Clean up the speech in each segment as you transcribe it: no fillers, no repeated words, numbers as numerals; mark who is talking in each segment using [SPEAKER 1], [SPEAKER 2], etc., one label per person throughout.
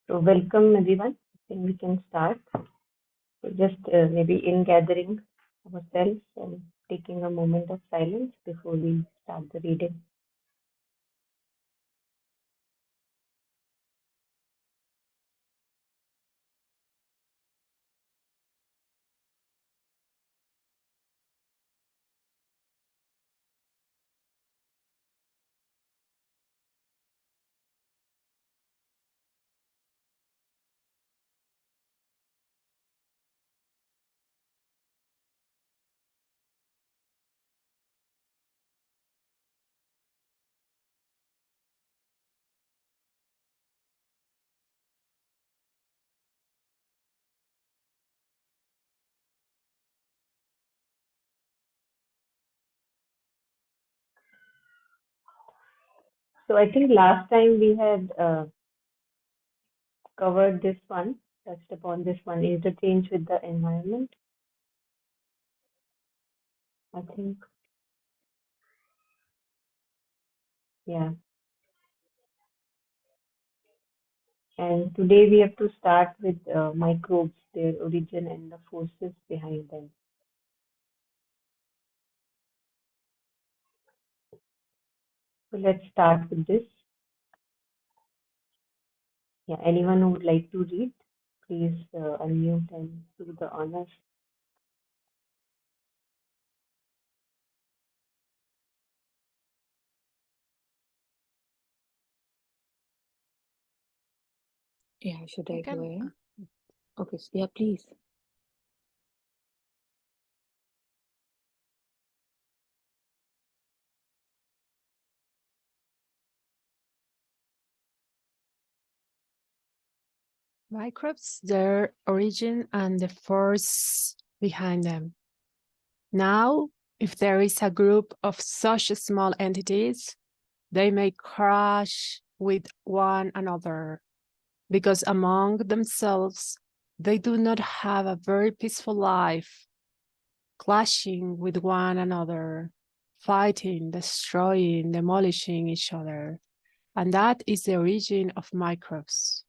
[SPEAKER 1] So welcome everyone. I think we can start. So just maybe in gathering ourselves and taking a moment of silence before we start the reading. So I think last time we had covered this one, touched upon this one, is the change with the environment. I think, yeah. And today we have to start with microbes, their origin and the forces behind them. So let's start with this. Yeah, anyone who would like to read, please unmute and do the honors.
[SPEAKER 2] Yeah, should I
[SPEAKER 3] can.
[SPEAKER 2] go in? Okay, yeah, please.
[SPEAKER 3] Microbes, their origin and the force behind them. Now, if there is a group of such small entities, they may crash with one another because among themselves they do not have a very peaceful life, clashing with one another, fighting, destroying, demolishing each other. And that is the origin of microbes.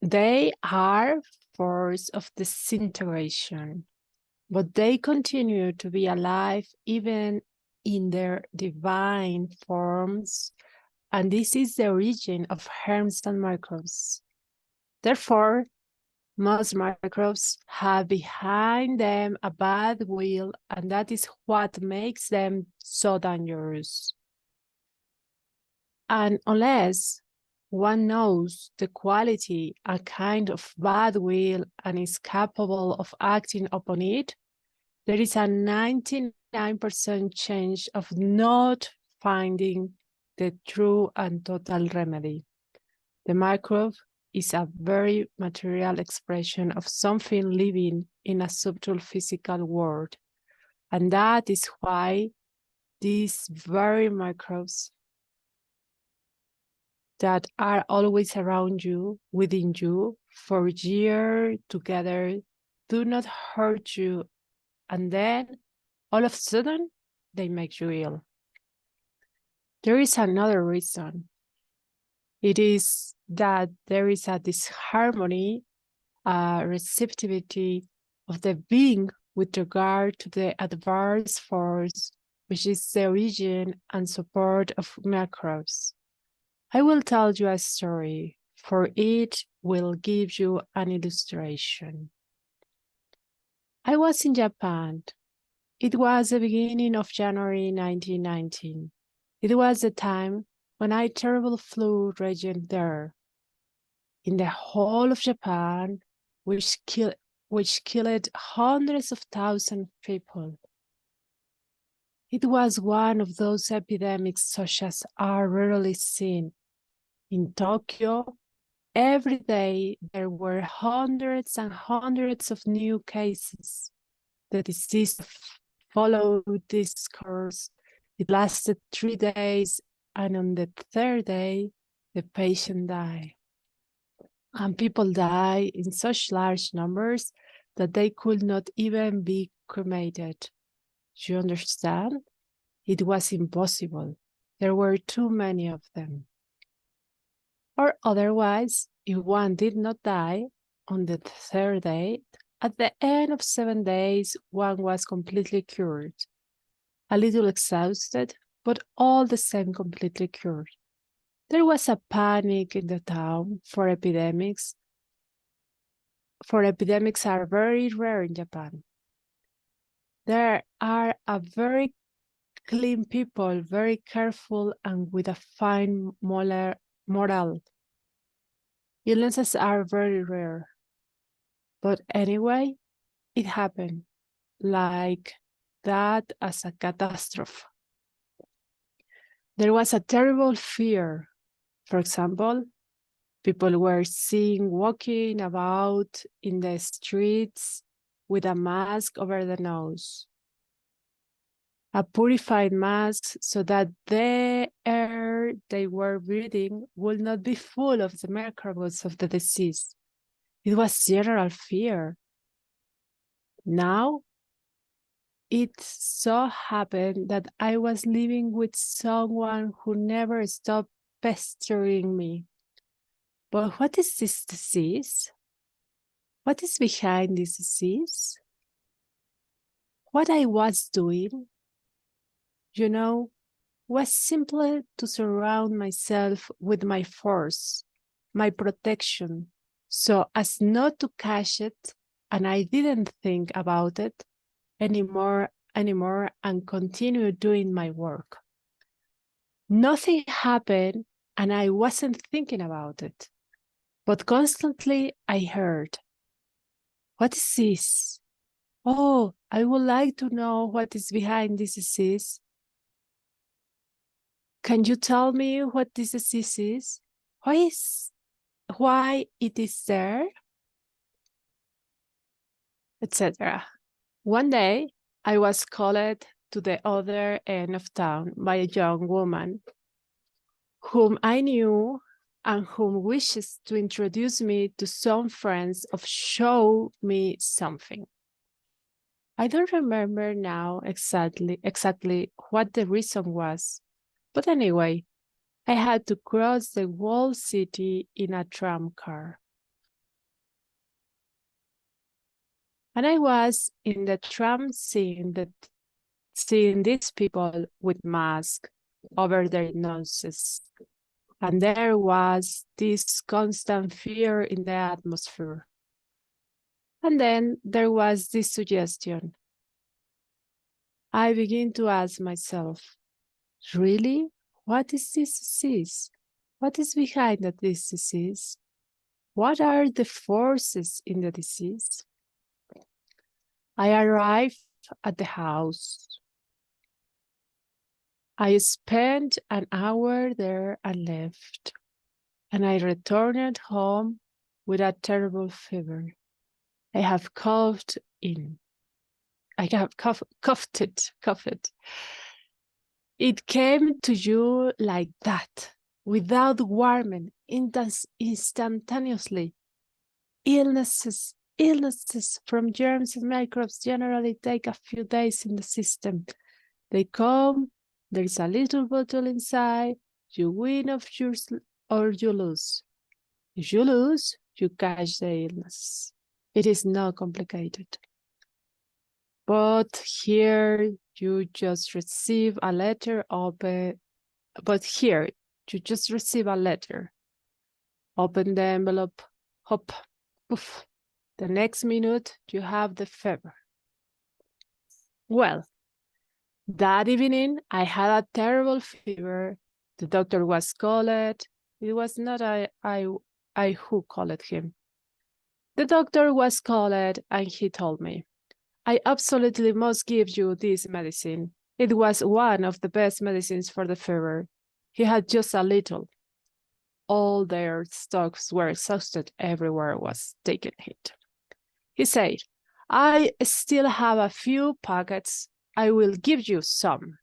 [SPEAKER 3] They are force of disintegration, but they continue to be alive even in their divine forms, and this is the origin of germs and microbes. Therefore, most microbes have behind them a bad will, and that is what makes them so dangerous. And unless one knows the quality and kind of bad will and is capable of acting upon it, there is a 99% chance of not finding the true and total remedy. The microbe is a very material expression of something living in a subtle physical world. And that is why these very microbes that are always around you, within you, for years together, do not hurt you, and then all of a sudden they make you ill. There is another reason. It is that there is a disharmony, a receptivity of the being with regard to the adverse force, which is the origin and support of microbes. I will tell you a story, for it will give you an illustration. I was in Japan. It was the beginning of January 1919. It was the time when a terrible flu raged there. In the whole of Japan, which killed hundreds of thousands of people. It was one of those epidemics such as are rarely seen. In Tokyo, every day there were hundreds and hundreds of new cases. The disease followed this course. It lasted 3 days, and on the third day, the patient died. And people died in such large numbers that they could not even be cremated. You understand? It was impossible. There were too many of them. Or otherwise, if one did not die on the third day, at the end of 7 days, one was completely cured, a little exhausted, but all the same completely cured. There was a panic in the town for epidemics. For epidemics are very rare in Japan. There are a very clean people, very careful and with a fine moral. Illnesses are very rare. But anyway, it happened like that as a catastrophe. There was a terrible fear. For example, people were seen walking about in the streets with a mask over the nose, a purified mask so that the air they were breathing would not be full of the microbes of the disease. It was general fear. Now, it so happened that I was living with someone who never stopped pestering me. But what is this disease? What is behind this disease? What I was doing, was simply to surround myself with my force, my protection, so as not to catch it, and I didn't think about it anymore and continue doing my work. Nothing happened and I wasn't thinking about it, but constantly I heard, what is this? Oh, I would like to know what is behind this disease. Can you tell me what this disease is? Why it is there? Etc. One day, I was called to the other end of town by a young woman whom I knew and whom wishes to introduce me to some friends of show me something. I don't remember now exactly what the reason was, but anyway, I had to cross the whole city in a tram car. And I was in the tram seeing these people with masks over their noses. And there was this constant fear in the atmosphere. And then there was this suggestion. I begin to ask myself, really? What is this disease? What is behind this disease? What are the forces in the disease? I arrived at the house. I spent an hour there and left, and I returned home with a terrible fever. I have coughed. It came to you like that, without warning, instantaneously. Illnesses from germs and microbes generally take a few days in the system. They come, there is a little bottle inside, you win or you lose. If you lose, you catch the illness. It is not complicated. But here you just receive a letter open. But here you just receive a letter. Open the envelope, hop, poof. The next minute you have the fever. Well, that evening I had a terrible fever. The doctor was called. It was not I who called him. The doctor was called and he told me, I absolutely must give you this medicine. It was one of the best medicines for the fever. He had just a little. All their stocks were exhausted. Everywhere was taking hit. He said, I still have a few packets. I will give you some.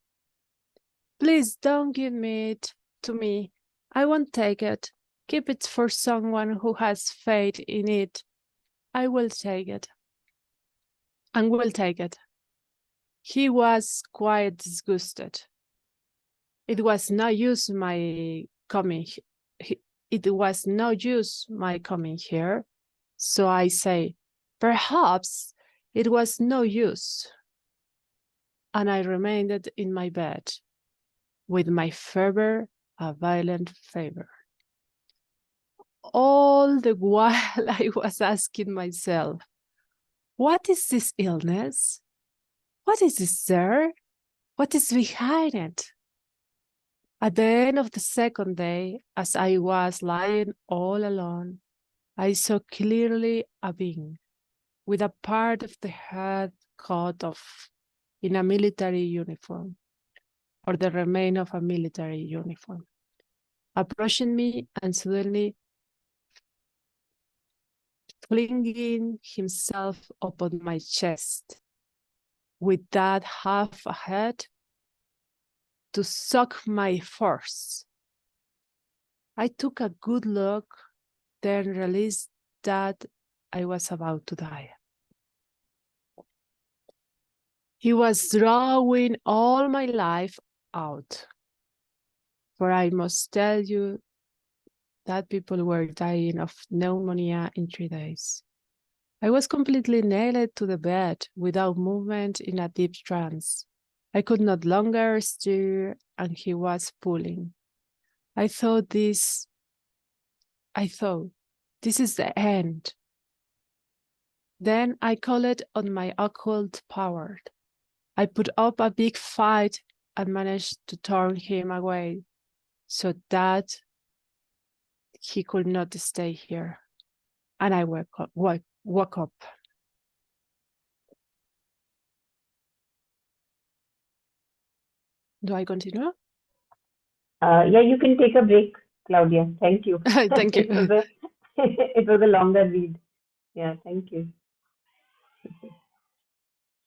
[SPEAKER 3] Please don't give it to me. I won't take it. Keep it for someone who has faith in it. I will take it. And will take it. He was quite disgusted. It was no use my coming. it was no use my coming here. So I say, perhaps it was no use. And I remained in my bed with my fever, a violent fever. All the while I was asking myself, what is this illness? What is this there? What is behind it? At the end of the second day, as I was lying all alone, I saw clearly a being with a part of the head cut off in a military uniform, or the remain of a military uniform, approaching me and suddenly flinging himself upon my chest with that half a head to suck my force. I took a good look, then realized that I was about to die. He was drawing all my life out. For I must tell you that people were dying of pneumonia in 3 days. I was completely nailed to the bed without movement in a deep trance. I could not longer stir, and he was pulling. I thought, this is the end. Then I called on my occult power. I put up a big fight and managed to turn him away so that he could not stay here. And I woke up. Do I continue?
[SPEAKER 1] Yeah, you can take a break, Claudia. Thank you.
[SPEAKER 3] Thank
[SPEAKER 1] It was
[SPEAKER 3] you.
[SPEAKER 1] a it was a longer read. Yeah, thank you.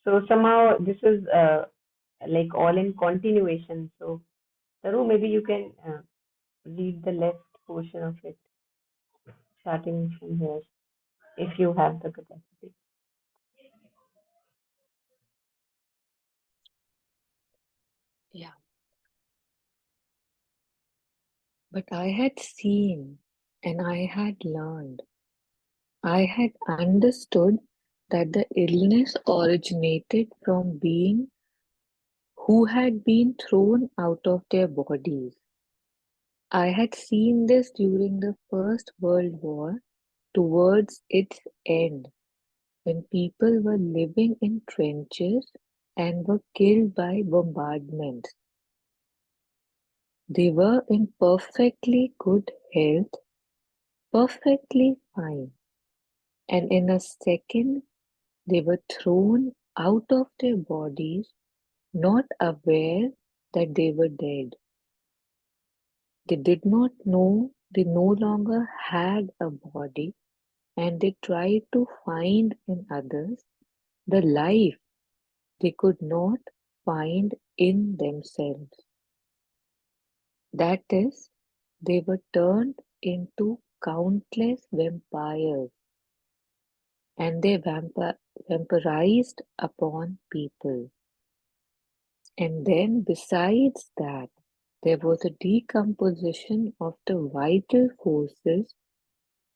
[SPEAKER 1] So somehow this is like all in continuation. So Taru, maybe you can read the left portion of it, starting from here, if you have the capacity.
[SPEAKER 2] Yeah. But I had seen and I had learned. I had understood that the illness originated from beings who had been thrown out of their bodies. I had seen this during the First World War towards its end, when people were living in trenches and were killed by bombardments. They were in perfectly good health, perfectly fine, and in a second they were thrown out of their bodies, not aware that they were dead. They did not know they no longer had a body, and they tried to find in others the life they could not find in themselves. That is, they were turned into countless vampires, and they vampirized upon people. And then, besides that, there was a decomposition of the vital forces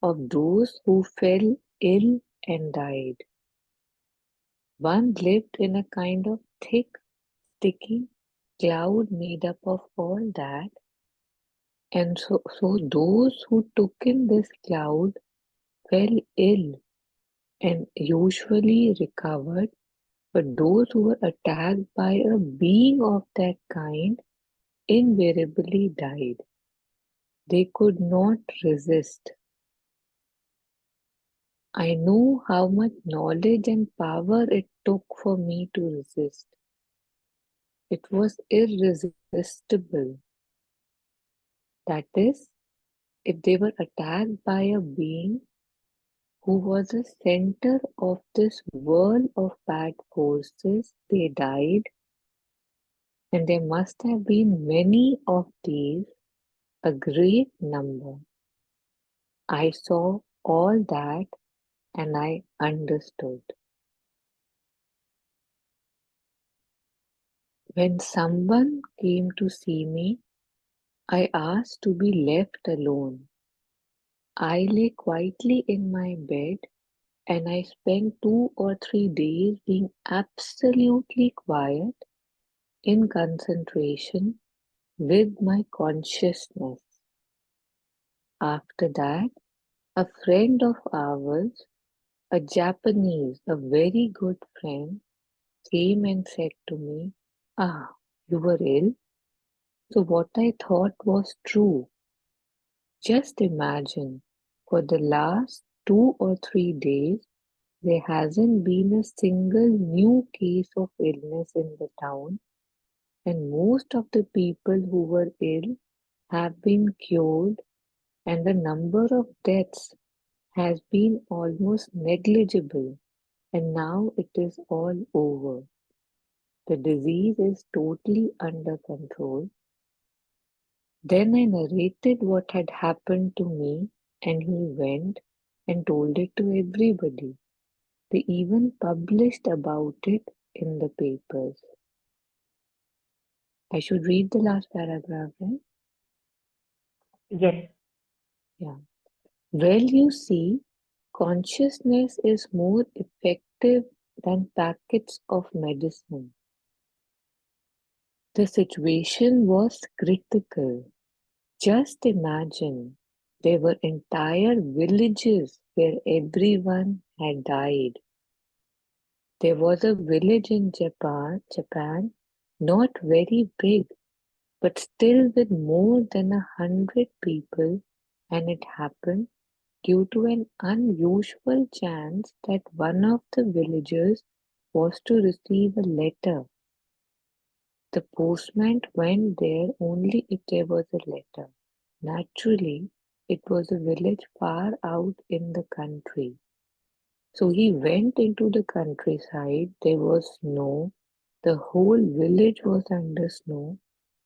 [SPEAKER 2] of those who fell ill and died. One lived in a kind of thick, sticky cloud made up of all that, and so those who took in this cloud fell ill and usually recovered, but those who were attacked by a being of that kind invariably died. They could not resist. I know how much knowledge and power it took for me to resist. It was irresistible. That is, if they were attacked by a being who was the center of this whirl of bad forces, they died, and there must have been many of these, a great number. I saw all that and I understood. When someone came to see me, I asked to be left alone. I lay quietly in my bed and I spent 2 or 3 days being absolutely quiet in concentration with my consciousness. After that, a friend of ours, a Japanese, a very good friend, came and said to me, "Ah, you were ill?" So what I thought was true. Just imagine, for the last 2 or 3 days, there hasn't been a single new case of illness in the town, and most of the people who were ill have been cured, and the number of deaths has been almost negligible, and now it is all over. The disease is totally under control. Then I narrated what had happened to me, and he went and told it to everybody. They even published about it in the papers. I should read the last paragraph, right?
[SPEAKER 1] Yes,
[SPEAKER 2] Yeah. Well, you see, consciousness is more effective than packets of medicine. The situation was critical. Just imagine, there were entire villages where everyone had died. There was a village in Japan, not very big, but still with more than 100 people, and it happened due to an unusual chance that one of the villagers was to receive a letter. The postman went there only if there was a letter. Naturally, it was a village far out in the country. So he went into the countryside. There was snow. The whole village was under snow,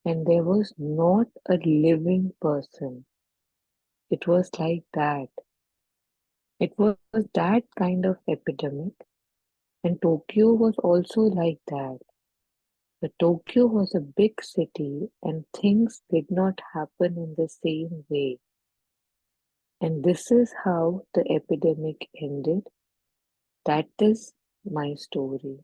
[SPEAKER 2] and there was not a living person. It was like that. It was that kind of epidemic, and Tokyo was also like that. But Tokyo was a big city, and things did not happen in the same way. And this is how the epidemic ended. That is my story.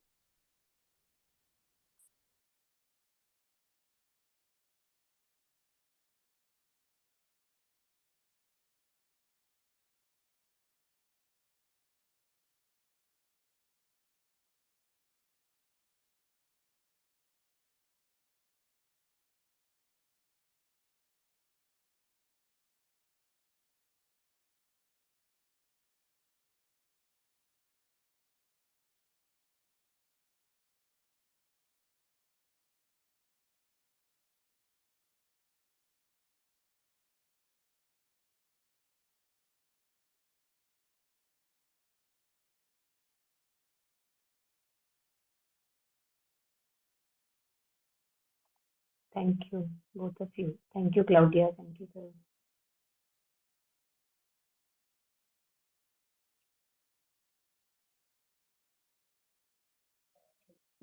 [SPEAKER 1] thank you, both of you. Thank you, Claudia. Thank you, sir.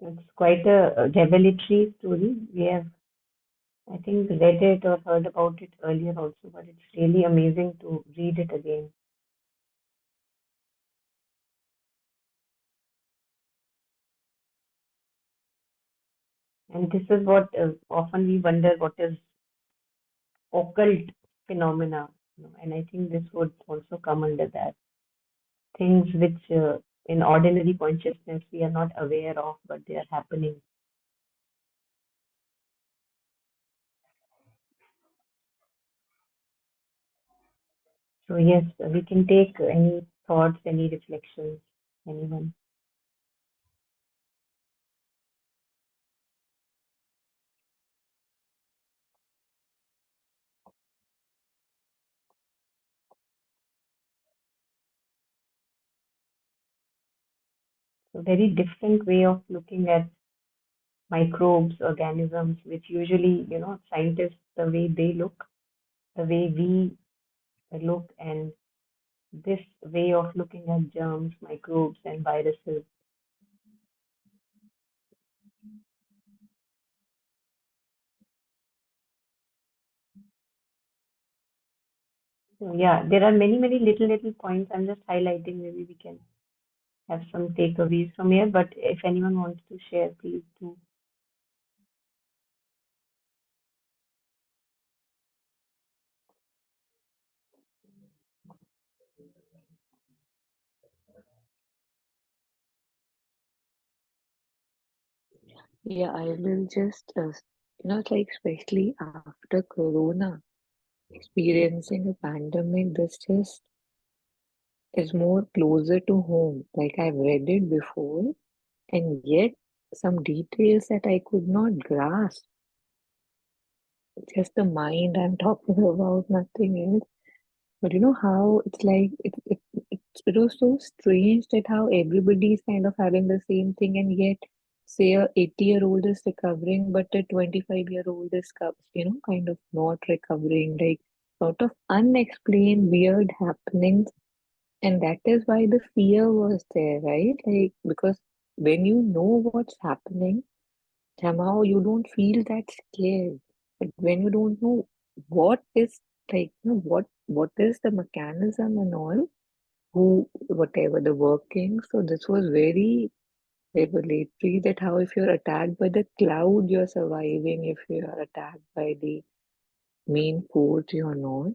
[SPEAKER 1] It's quite a revelatory story. We have, I think, read it or heard about it earlier also, but it's really amazing to read it again. And this is what often we wonder what is occult phenomena, and I think this would also come under that. Things which in ordinary consciousness we are not aware of, but they are happening. So yes, we can take any thoughts, any reflections, anyone. So very different way of looking at microbes, organisms, which usually, scientists, the way they look, the way we look, and this way of looking at germs, microbes, and viruses. So yeah, there are many little points. I'm just highlighting. Maybe we can have some takeaways from here. But if anyone wants to share, please do.
[SPEAKER 2] Yeah, I will just, it's like especially after Corona, experiencing a pandemic, this just is more closer to home. Like I've read it before, and yet some details that I could not grasp. Just the mind I'm talking about, nothing else. But you know how it's like it was so strange that how everybody is kind of having the same thing, and yet say a 80-year-old is recovering, but a 25-year-old is kind of not recovering, like sort of unexplained weird happenings, and that is why the fear was there, right? Like because when you know what's happening, somehow you don't feel that scared. But when you don't know what is what is the mechanism and all, who whatever the working, so this was very revelatory that how if you're attacked by the cloud you're surviving, if you are attacked by the main force you're not.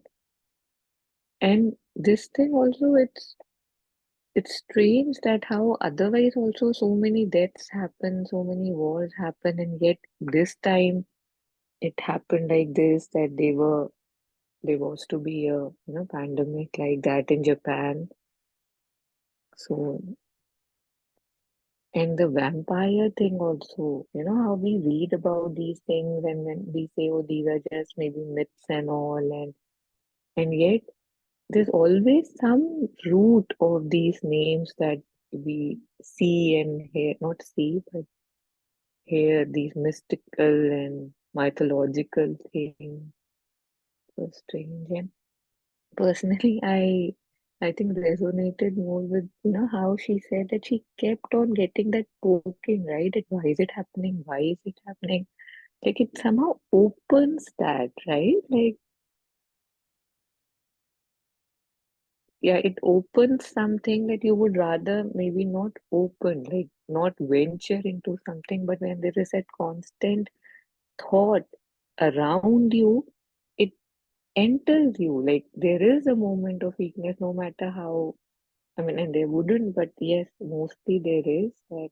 [SPEAKER 2] And this thing also, it's strange that how otherwise also so many deaths happen, so many wars happen, and yet this time it happened like this, that there was to be a pandemic like that in Japan. So, and the vampire thing also, how we read about these things and then we say, oh, these are just maybe myths and all, and yet there's always some root of these names that we see and hear, not see, but hear these mystical and mythological things. So strange. And personally, I think resonated more with how she said that she kept on getting that poking, right? That why is it happening? Why is it happening? Like it somehow opens that, right? Like yeah, it opens something that you would rather maybe not open, like not venture into something, but when there is that constant thought around you, it enters you. Like there is a moment of weakness, no matter how. I mean, and there wouldn't, but yes, mostly there is that.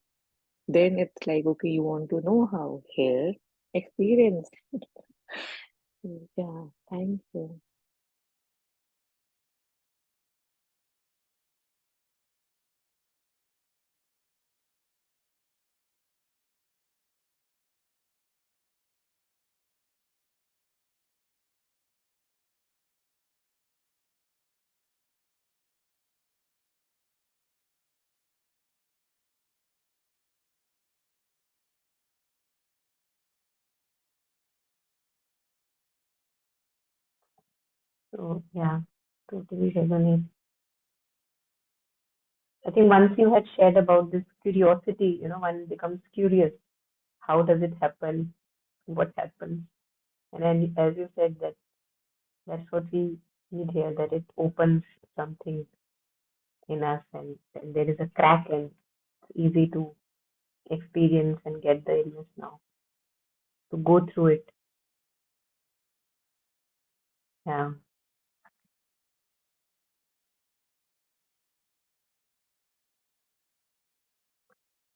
[SPEAKER 2] Then it's like, okay, you want to know how? Here, experience. Yeah, thank you.
[SPEAKER 1] So yeah, totally resonate. I think once you had shared about this curiosity, one becomes curious. How does it happen? What happens? And then, as you said, that's what we need here, that it opens something in us, and there is a crack, and it's easy to experience and get the illness now, to go through it. Yeah.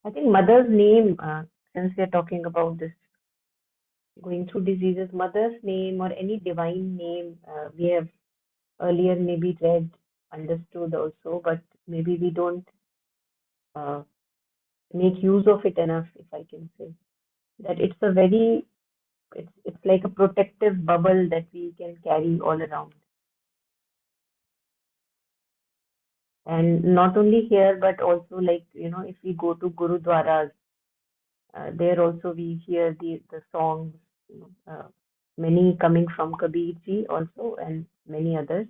[SPEAKER 1] I think mother's name, since we are talking about this, going through diseases, mother's name or any divine name, we have earlier maybe read, understood also, but maybe we don't uh, make use of it enough, if I can say. That it's like a protective bubble that we can carry all around. And not only here, but also like, if we go to Gurudwaras, there also we hear the songs, many coming from Kabir ji also, and many others.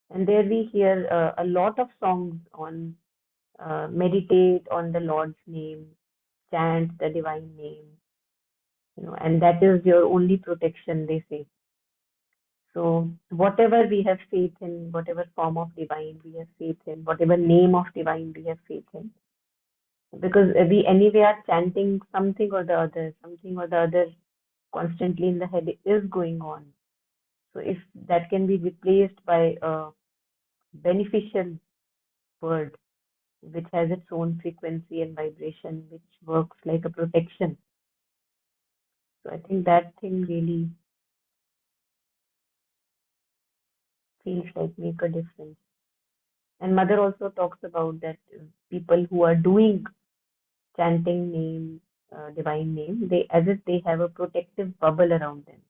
[SPEAKER 1] And there we hear a lot of songs on meditate on the Lord's name, chant the divine name, and that is your only protection, they say. So whatever we have faith in, whatever form of divine we have faith in, whatever name of divine we have faith in, because we anyway are chanting something or the other constantly in the head is going on. So if that can be replaced by a beneficial word which has its own frequency and vibration, which works like a protection. So I think that thing really feels like make a difference. And Mother also talks about that people who are doing chanting name, divine name, they as if they have a protective bubble around them.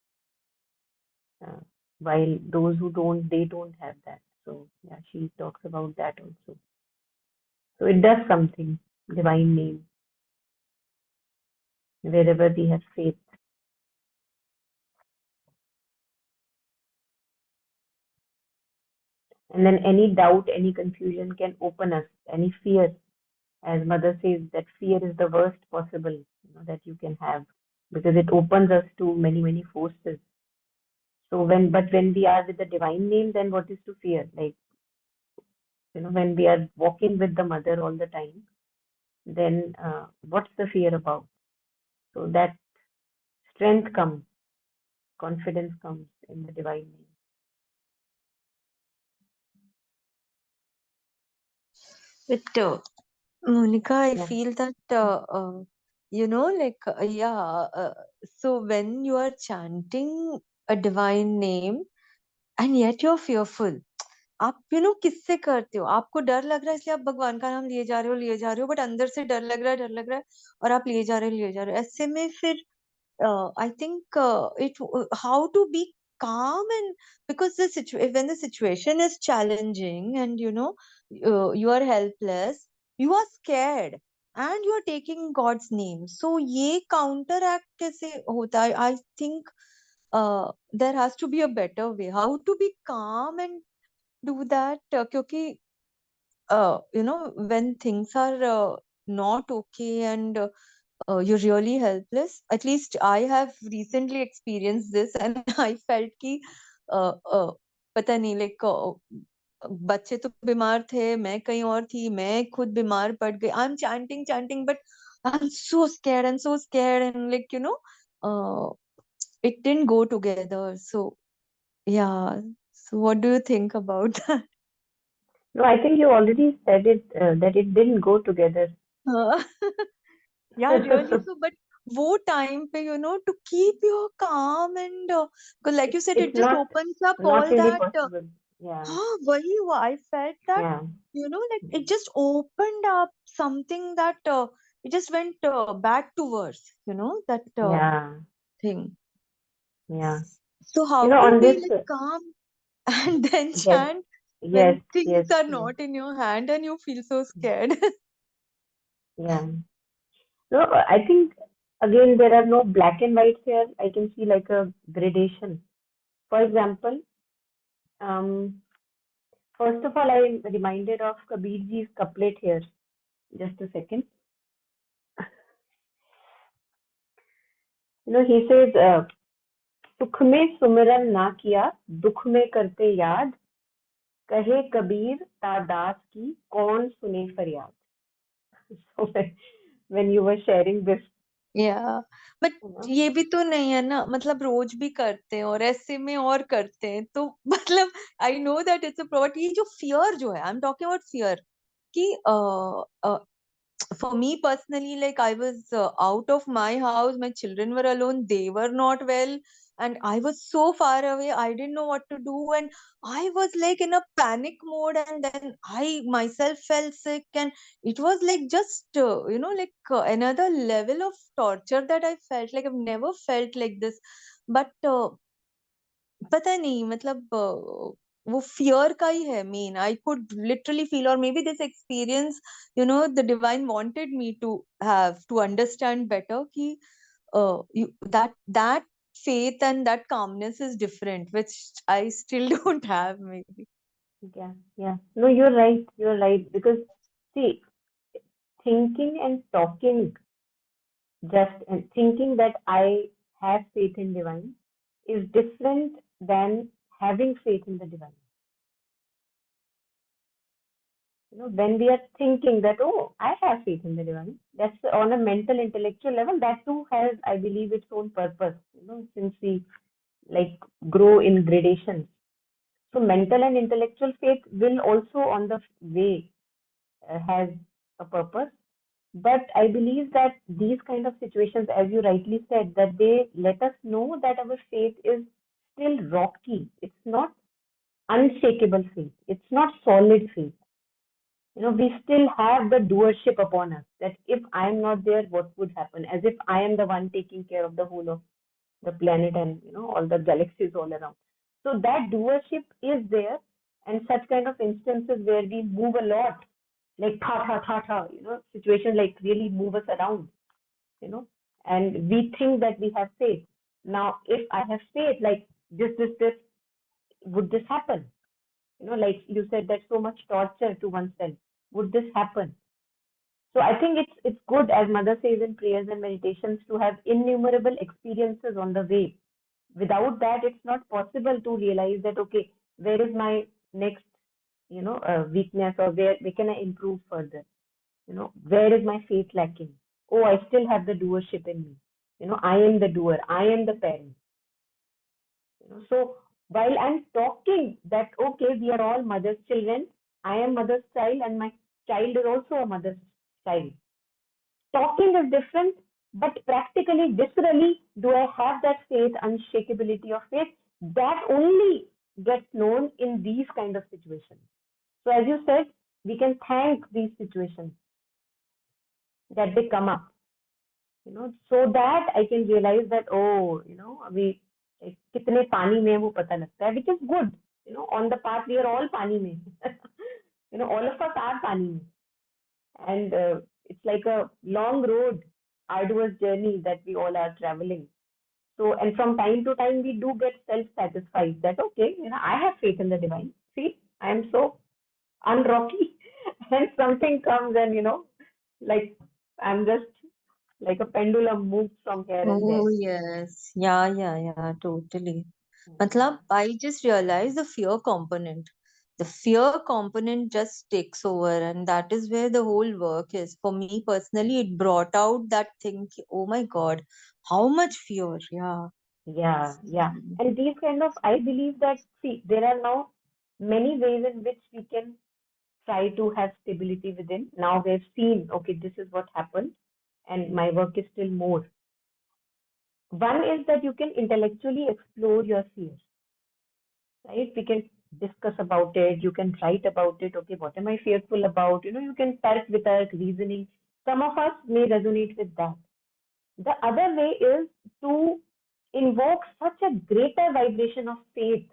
[SPEAKER 1] Uh, while those who don't, they don't have that. So yeah, she talks about that also. So it does something, divine name, wherever we have faith. And then any doubt, any confusion can open us, any fear. As Mother says, that fear is the worst possible, that you can have because it opens us to many, many forces. So when we are with the divine name, then what is to fear? Like, when we are walking with the Mother all the time, then what's the fear about? So that strength comes, confidence comes in the divine name.
[SPEAKER 4] But Monica, I
[SPEAKER 1] Yeah.
[SPEAKER 4] feel that yeah. So when you are chanting a divine name and yet you're fearful, आप किससे करते हो? आपको डर लग रहा है इसलिए आप भगवान का नाम लिए जा रहे हो, बट अंदर से डर लग रहा है और आप लिए जा रहे हो। ऐसे में फिर I think how to be calm, and because when the situation is challenging and you are helpless, you are scared and you are taking God's name. So ये counteract कैसे होता है? I think there has to be a better way how to be calm and do that, क्योंकि when things are not okay and you're really helpless. At least I have recently experienced this, and I felt कि पता नहीं, like बच्चे तो बीमार थे, मैं कहीं और थी, मैं खुद बीमार पड़ गई. I'm chanting, but I'm so scared and so scared, and uh, it didn't go together. So yeah. So what do you think about that?
[SPEAKER 1] No, I think you already said it, that it didn't go together.
[SPEAKER 4] Yeah, really. So, but वो time पे, to keep your calm and, because like you said,
[SPEAKER 1] It's
[SPEAKER 4] it just
[SPEAKER 1] not
[SPEAKER 4] opens up
[SPEAKER 1] not
[SPEAKER 4] all
[SPEAKER 1] really
[SPEAKER 4] that.
[SPEAKER 1] possible. Yeah,
[SPEAKER 4] वही हुआ. I felt that,
[SPEAKER 1] yeah,
[SPEAKER 4] like it just opened up something that it just went back to worse, that
[SPEAKER 1] yeah,
[SPEAKER 4] thing.
[SPEAKER 1] yeah.
[SPEAKER 4] So how to
[SPEAKER 1] On
[SPEAKER 4] be
[SPEAKER 1] this,
[SPEAKER 4] like calm and then
[SPEAKER 1] yes,
[SPEAKER 4] chant
[SPEAKER 1] yes,
[SPEAKER 4] when things
[SPEAKER 1] yes,
[SPEAKER 4] are
[SPEAKER 1] yes,
[SPEAKER 4] not in your hand and you feel so scared.
[SPEAKER 1] yeah. No, I think again there are no black and whites here. I can see like a gradation. For example, um, first of all, I am reminded of Kabir ji's couplet here. Just a second. He says, सुख में सुमिरन ना किया, दुख में करते याद, कहे कबीर तादास की कौन सुने फरियाद. So when you were sharing this,
[SPEAKER 4] या बट
[SPEAKER 1] you know,
[SPEAKER 4] ये भी तो नहीं है ना, मतलब रोज भी करते हैं और ऐसे में और करते हैं तो मतलब I know that it's a property. ये जो फियर जो है, I am talking about fear कि for me personally, like I was out of my house, my children were alone, they were not well, and I was so far away, I didn't know what to do, and I was like in a panic mode, and then I myself felt sick, and it was like just another level of torture that I felt. Like I've never felt like this. But पता नहीं, मतलब वो fear का ही है main. I could literally feel, और maybe this experience the divine wanted me to have to understand better कि that faith and that calmness is different, which I still don't have maybe.
[SPEAKER 1] yeah, yeah. No, you're right. You're right. Because see, thinking and talking, just and thinking that I have faith in divine is different than having faith in the divine. When we are thinking that, oh, I have faith in the divine, that's on a mental, intellectual level, that too has, I believe, its own purpose, since we like grow in gradations. So mental and intellectual faith will also on the way has a purpose. But I believe that these kind of situations, as you rightly said, that they let us know that our faith is still rocky. It's not unshakable faith. It's not solid faith. We still have the doership upon us that if I am not there, what would happen? As if I am the one taking care of the whole of the planet and all the galaxies all around. So that doership is there, and such kind of instances where we move a lot, like tha tha tha tha, situations like really move us around, you know, and we think that we have faith. Now, if I have faith, like this, would this happen? Like you said, that so much torture to oneself. Would this happen? So I think it's good, as Mother says in prayers and meditations, to have innumerable experiences on the way. Without that, it's not possible to realize that, okay, where is my next, weakness, or where can I improve further? Where is my faith lacking? Oh, I still have the doership in me. I am the doer. I am the parent. So while I'm talking that, okay, we are all mother's children, I am mother's child, and my child is also a mother's child. Talking is different, but practically, viscerally, do I have that faith, unshakability of faith? That only gets known in these kind of situations. So, as you said, we can thank these situations that they come up, so that I can realize that, oh, we कितने पानी में वो पता लगता है, which is good. On the path we are all पानी में. All of us are पानी में. And it's like a long road, arduous journey that we all are traveling. So, and from time to time, we do get self-satisfied that, okay, I have faith in the divine. See, I am so unrocky, and something comes and, like I'm just like a pendulum moves from here and there.
[SPEAKER 4] Oh, yes. Yeah, totally.
[SPEAKER 1] Yeah,
[SPEAKER 4] Matlab, I just realized the fear component. The fear component just takes over, and that is where the whole work is. For me personally, it brought out that thing, oh my God, how much fear. Yeah.
[SPEAKER 1] yeah. And these kind of, I believe that, see, there are now many ways in which we can try to have stability within. Now we've seen, okay, this is what happened, and my work is still more. One is that you can intellectually explore your fears, right? We can discuss about it, you can write about it. Okay, what am I fearful about? You can tark vitark, reasoning. Some of us may resonate with that. The other way is to invoke such a greater vibration of faith,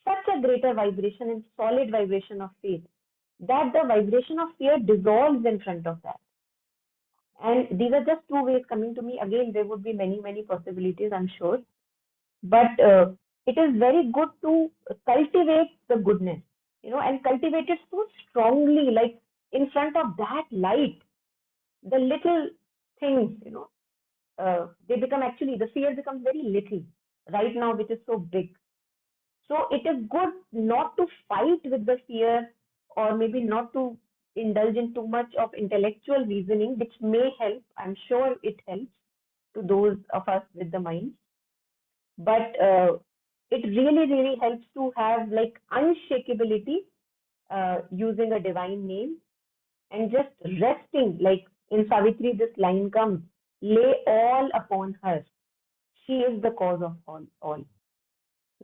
[SPEAKER 1] such a greater vibration and solid vibration of faith, that the vibration of fear dissolves in front of that. And these are just two ways coming to me. Again, there would be many, many possibilities, I'm sure. But it is very good to cultivate the goodness, and cultivate it so strongly, like in front of that light, the little things, they become, actually, the fear becomes very little right now, which is so big. So it is good not to fight with the fear, or maybe not to indulge in too much of intellectual reasoning, which may help. I'm sure it helps to those of us with the mind. But it really, really helps to have like unshakability, using a divine name, and just resting. Like in Savitri, this line comes, lay all upon her. She is the cause of all.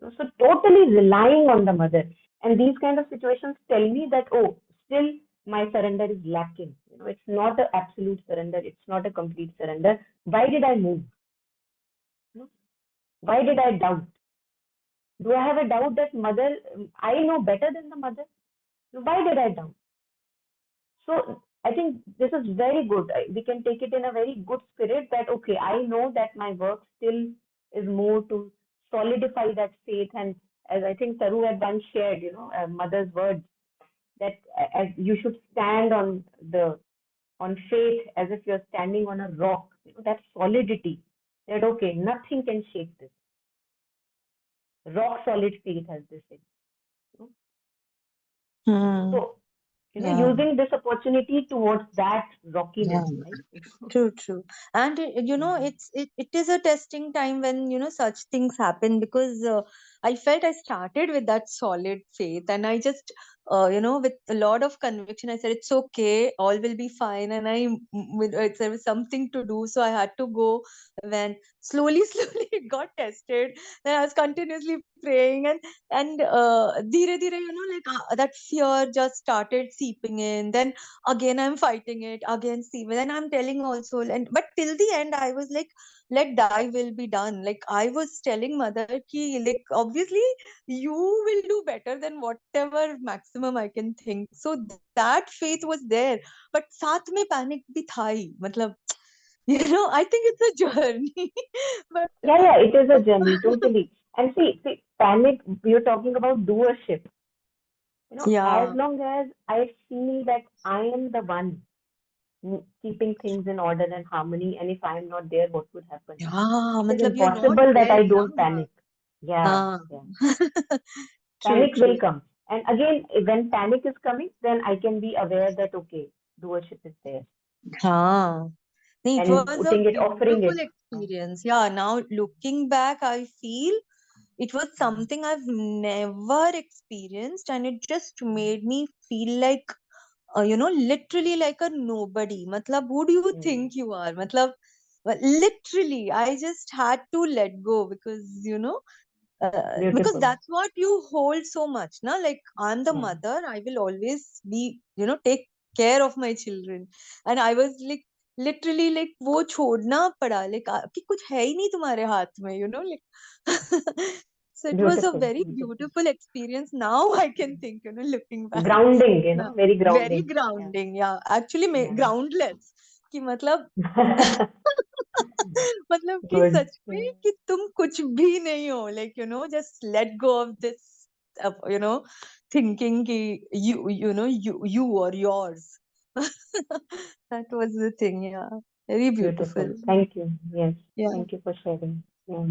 [SPEAKER 1] So totally relying on the mother. And these kind of situations tell me that, oh, still my surrender is lacking. It's not an absolute surrender. It's not a complete surrender. Why did I move? Why did I doubt? Do I have a doubt that mother, I know better than the mother? Why did I doubt? So I think this is very good. We can take it in a very good spirit that, okay, I know that my work still is more to solidify that faith. And as I think Taru had once shared, mother's words, that as you should stand on faith as if you're standing on a rock, that solidity, that, okay, nothing can shake this. rock solid faith, as they say. You
[SPEAKER 4] Hmm.
[SPEAKER 1] know? So,
[SPEAKER 4] Yeah.
[SPEAKER 1] using this opportunity towards that rockiness,
[SPEAKER 4] Yeah.
[SPEAKER 1] right?
[SPEAKER 4] True, true. And
[SPEAKER 1] Yeah.
[SPEAKER 4] it is a testing time when such things happen, because I felt I started with that solid faith, and I just with a lot of conviction I said it's okay, all will be fine, and there was something to do, so I had to go. When slowly slowly it got tested, then I was continuously praying, and dheere dheere, that fear just started seeping in. Then again I'm fighting it again, Steven, and I'm telling also, and but till the end I was like, let thy will be done. Like I was telling mother ki, like obviously you will do better than whatever maximum I can think. So that faith was there, but साथ में panic भी था ही, मतलब I think it's a journey. But
[SPEAKER 1] Yeah, it is a journey, totally. And see, panic, you're talking about doership. As
[SPEAKER 4] yeah,
[SPEAKER 1] long as I feel that I am the one keeping things in order and harmony, and if I'm not there, what would happen?
[SPEAKER 4] yeah,
[SPEAKER 1] It is
[SPEAKER 4] मतलब you're not
[SPEAKER 1] impossible that
[SPEAKER 4] there
[SPEAKER 1] I
[SPEAKER 4] ना.
[SPEAKER 1] don't panic. Yeah,
[SPEAKER 4] हाँ.
[SPEAKER 1] yeah.
[SPEAKER 4] True,
[SPEAKER 1] Panic will
[SPEAKER 4] true.
[SPEAKER 1] come. And again, when panic is coming, then I can be aware that, okay, doership is there.
[SPEAKER 4] हाँ. It
[SPEAKER 1] And
[SPEAKER 4] was a
[SPEAKER 1] putting it, offering
[SPEAKER 4] beautiful
[SPEAKER 1] it.
[SPEAKER 4] experience. Yeah, now looking back, I feel it was something I've never experienced, and it just made me feel like, literally like a nobody. Matlab, who do you
[SPEAKER 1] Mm,
[SPEAKER 4] think you are? Matlab, literally, I just had to let go, because
[SPEAKER 1] beautiful.
[SPEAKER 4] that's what you hold so much, na? Like I'm the
[SPEAKER 1] Yeah.
[SPEAKER 4] mother, I will always be, take care of my children, and I was like literally like वो छोड़ना पड़ा, like कि कुछ है ही नहीं तुम्हारे हाथ में, like so it was a
[SPEAKER 1] Beautiful,
[SPEAKER 4] very
[SPEAKER 1] beautiful.
[SPEAKER 4] beautiful experience. Now I can think, looking back,
[SPEAKER 1] Grounding,
[SPEAKER 4] now
[SPEAKER 1] very
[SPEAKER 4] very
[SPEAKER 1] grounding. Yeah.
[SPEAKER 4] grounding. Yeah, actually
[SPEAKER 1] Yeah.
[SPEAKER 4] groundless, कि मतलब मतलब कि
[SPEAKER 1] Good.
[SPEAKER 4] सच में कि तुम कुछ भी नहीं हो, like just let go of this thinking कि you or yours. That was the thing. Yeah, very beautiful.
[SPEAKER 1] Beautiful. Thank you. Yes.
[SPEAKER 4] Yeah.
[SPEAKER 1] Thank you for sharing. Yeah.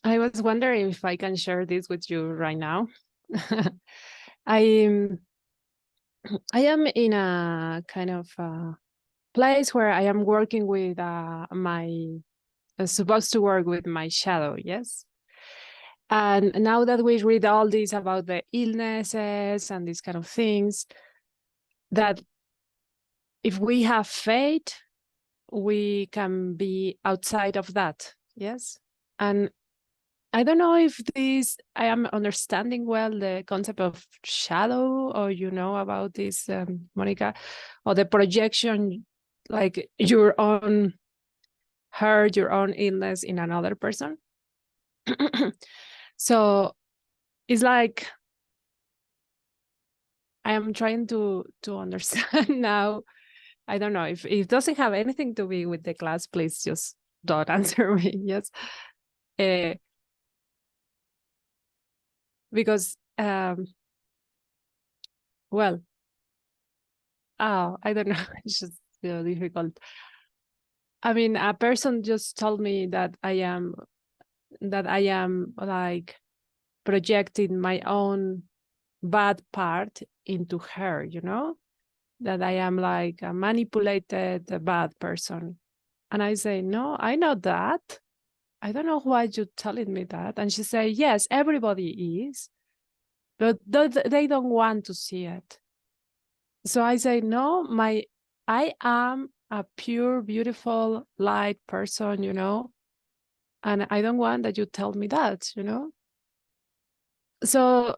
[SPEAKER 3] I was wondering if I can share this with you right now. I I am in a kind of place where I am working with my supposed to work with my shadow, yes. And now that we read all this about the illnesses and these kind of things, that if we have faith, we can be outside of that, yes. And I don't know if I am understanding well the concept of shadow, or about this, Monica, or the projection, like your own hurt, your own illness in another person. So it's like I am trying to understand now. I don't know if it doesn't have anything to be with the class. Please just don't answer me. Yes, uh, because well, I don't know. It's just difficult. I mean, a person just told me that I am like projecting my own bad part into her, that I am like a manipulated bad person. And I say, no, I know that. I don't know why you're telling me that. And she say, yes, everybody is, but they don't want to see it. So I say, no, I am a pure, beautiful, light person, and I don't want that you tell me that, So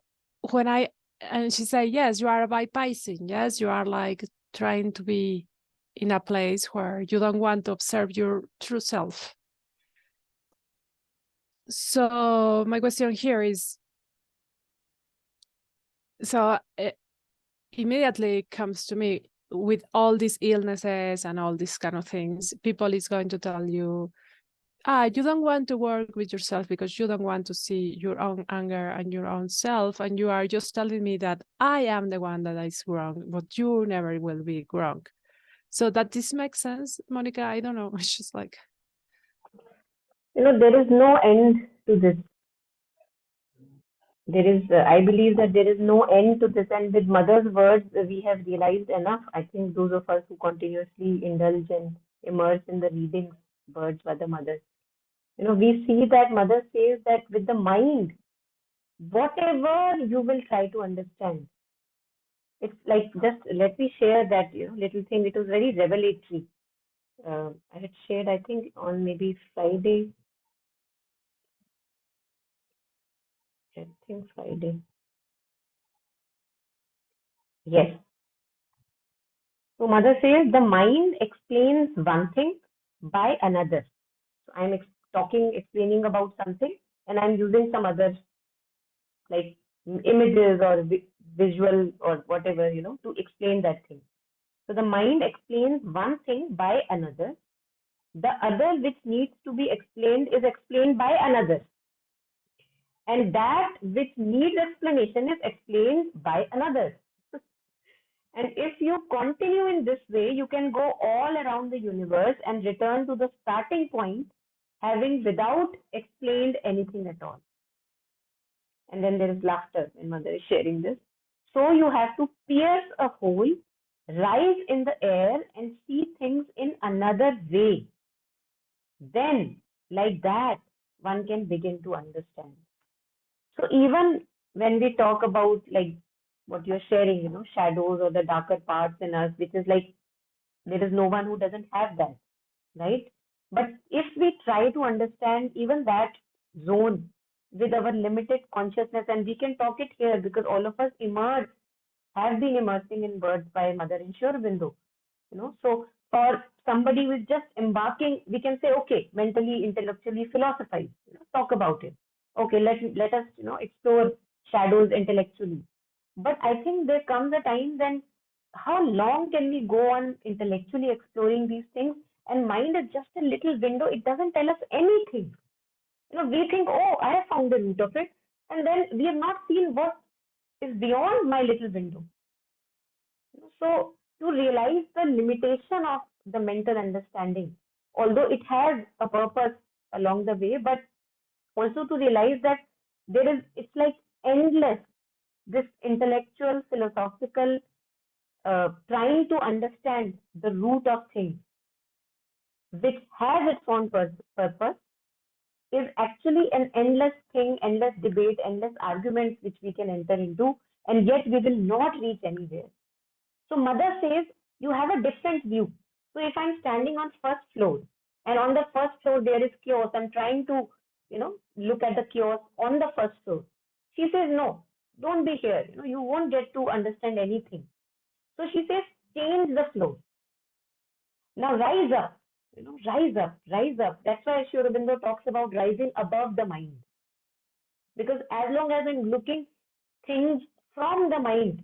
[SPEAKER 3] when and she said, yes, you are bypassing. Yes, you are like trying to be in a place where you don't want to observe your true self. So my question here is, so it immediately comes to me, with all these illnesses and all these kind of things, people is going to tell you, you don't want to work with yourself because you don't want to see your own anger and your own self, and you are just telling me that I am the one that is wrong, but you never will be wrong. So that this makes sense, Monica? I don't know. It's just like,
[SPEAKER 1] There is no end to this. There is, I believe that there is no end to this. And with mother's words, we have realized enough. I think those of us who continuously indulge and immerse in the readings, words by the mother, we see that mother says that with the mind, whatever you will try to understand, it's like, just let me share that little thing. It was very revelatory. I had shared, I think, on maybe Friday. I think Friday. Yes. So mother says the mind explains one thing by another. So I'm explaining about something, and I'm using some other, like, images or visual or whatever, to explain that thing. So the mind explains one thing by another. The other which needs to be explained is explained by another. And that which needs explanation is explained by another. And if you continue in this way, you can go all around the universe and return to the starting point, having without explained anything at all. And then there is laughter when mother is sharing this. So you have to pierce a hole, rise in the air, and see things in another way. Then, like that, one can begin to understand. So even when we talk about, like, what you're sharing, shadows or the darker parts in us, which is like, there is no one who doesn't have that, right? But if we try to understand even that zone with our limited consciousness, and we can talk it here because all of us have been immersing in words by Mother and Sri Aurobindo, So for somebody who is just embarking, we can say, okay, mentally, intellectually, philosophize, talk about it. Okay, let us, explore shadows intellectually. But I think there comes a time when, how long can we go on intellectually exploring these things? And mind is just a little window. It doesn't tell us anything. We think, oh, I have found the root of it. And then we have not seen what is beyond my little window. So to realize the limitation of the mental understanding, although it has a purpose along the way, but also to realize that it's like endless, this intellectual, philosophical, trying to understand the root of things, which has its own purpose, is actually an endless thing, endless debate, endless arguments which we can enter into, and yet we will not reach anywhere. So mother says you have a different view. So if I'm standing on first floor, and on the first floor there is chaos, I'm trying to, look at the chaos on the first floor. She says, no, don't be here. You won't get to understand anything. So she says, change the floor. Now rise up, rise up, rise up. That's why Sri Aurobindo talks about rising above the mind. Because as long as I'm looking things from the mind,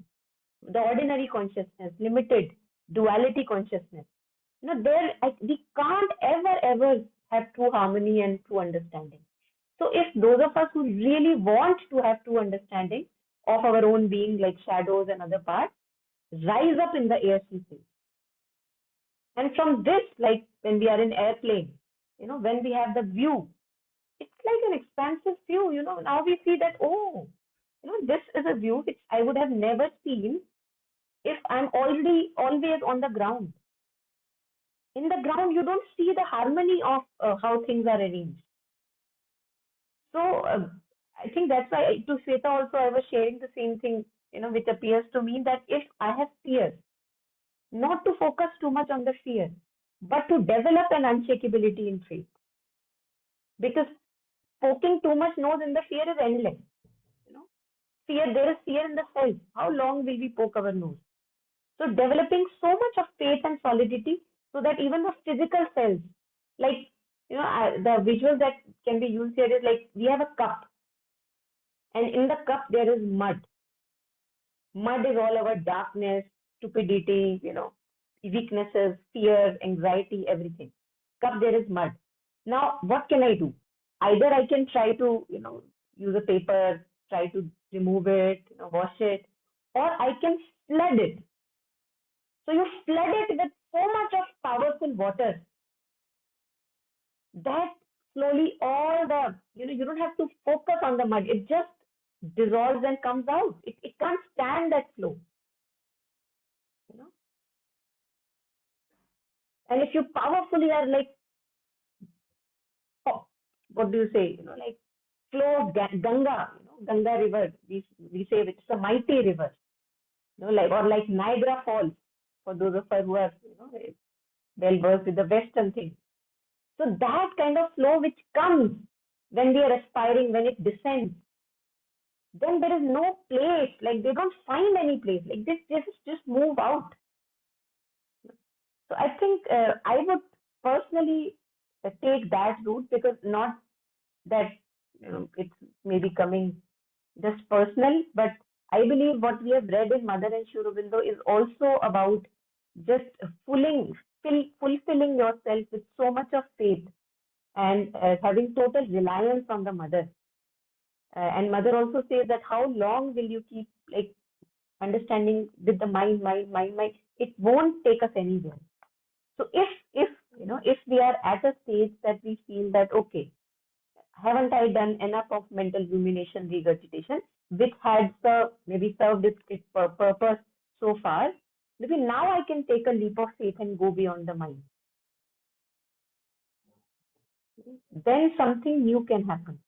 [SPEAKER 1] the ordinary consciousness, limited duality consciousness, we can't ever have true harmony and true understanding. So if those of us who really want to have true understanding of our own being, like shadows and other parts, rise up in the air, she says. And from this, like when we are in airplane, when we have the view, it's like an expansive view. Now we see that, oh, this is a view which I would have never seen if I'm already always on the ground. In the ground, you don't see the harmony of how things are arranged. So I think that's why to Sweta also I was sharing the same thing, which appears to me that if I have fear, not to focus too much on the fear, but to develop an unshakability in faith. Because poking too much nose in the fear is endless. There is fear in the self. How long will we poke our nose? So developing so much of faith and solidity so that even the physical cells, like, the visual that can be used here is like we have a cup, and in the cup there is mud. Mud is all our darkness, stupidity, weaknesses, fear, anxiety, everything. Cup, there is mud. Now, what can I do? Either I can try to, use a paper, try to remove it, wash it, or I can flood it. So you flood it with so much of powerful water that slowly all the, you don't have to focus on the mud. It just dissolves and comes out. It can't stand that flow, you know. And if you powerfully are like, oh, what do you say, like flow of Ganga, Ganga river, we say it's a mighty river, like, or like Niagara Falls, for those of us who are, well versed with the Western thing. So that kind of flow which comes when we are aspiring, when it descends, then there is no place, like they don't find any place, like this just move out. So I think I would personally take that route, because not that it's maybe coming just personal, but I believe what we have read in Mother and Sri Aurobindo is also about just fulfilling yourself with so much of faith, and having total reliance on the mother. And mother also says that how long will you keep like understanding with the mind? It won't take us anywhere. So if if we are at a stage that we feel that okay, haven't I done enough of mental rumination, regurgitation, which had maybe served its purpose so far, maybe now I can take a leap of faith and go beyond the mind. Then something new can happen.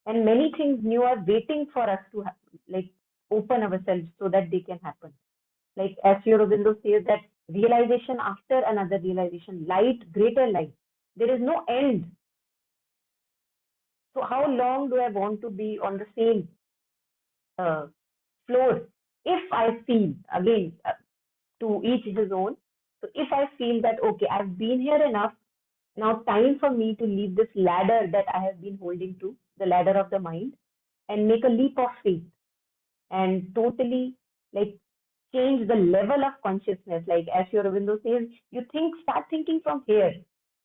[SPEAKER 1] And many things new are waiting for us to like open ourselves so that they can happen. Like as Sri Aurobindo says, that realization after another realization, light, greater light. There is no end. So how long do I want to be on the same uh, floor? If I feel, again, to each his own. So if I feel that, okay, I've been here enough, now time for me to leave this ladder that I have been holding to, the ladder of the mind, and make a leap of faith and totally like change the level of consciousness. Like as Sri Aurobindo says, start thinking from here.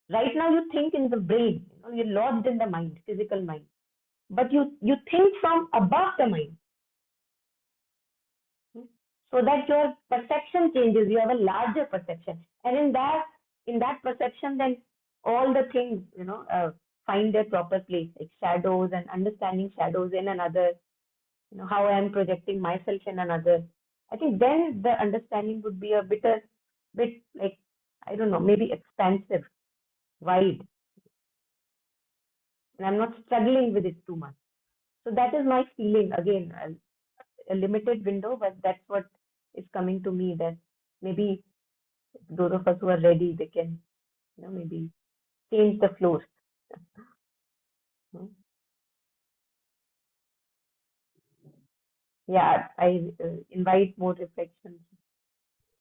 [SPEAKER 1] Right now you think in the brain, you're lodged in the mind, physical mind. But you think from above the mind, so that your perception changes. You have a larger perception, and in that perception, then all the things find their proper place, like shadows and understanding shadows in another. How I am projecting myself in another. I think then the understanding would be a bit like, I don't know, maybe expansive, wide, and I'm not struggling with it too much. So that is my feeling. Again, a limited window, but that's what is coming to me. That maybe those of us who are ready, they can, maybe change the flows. Yeah, I invite more reflections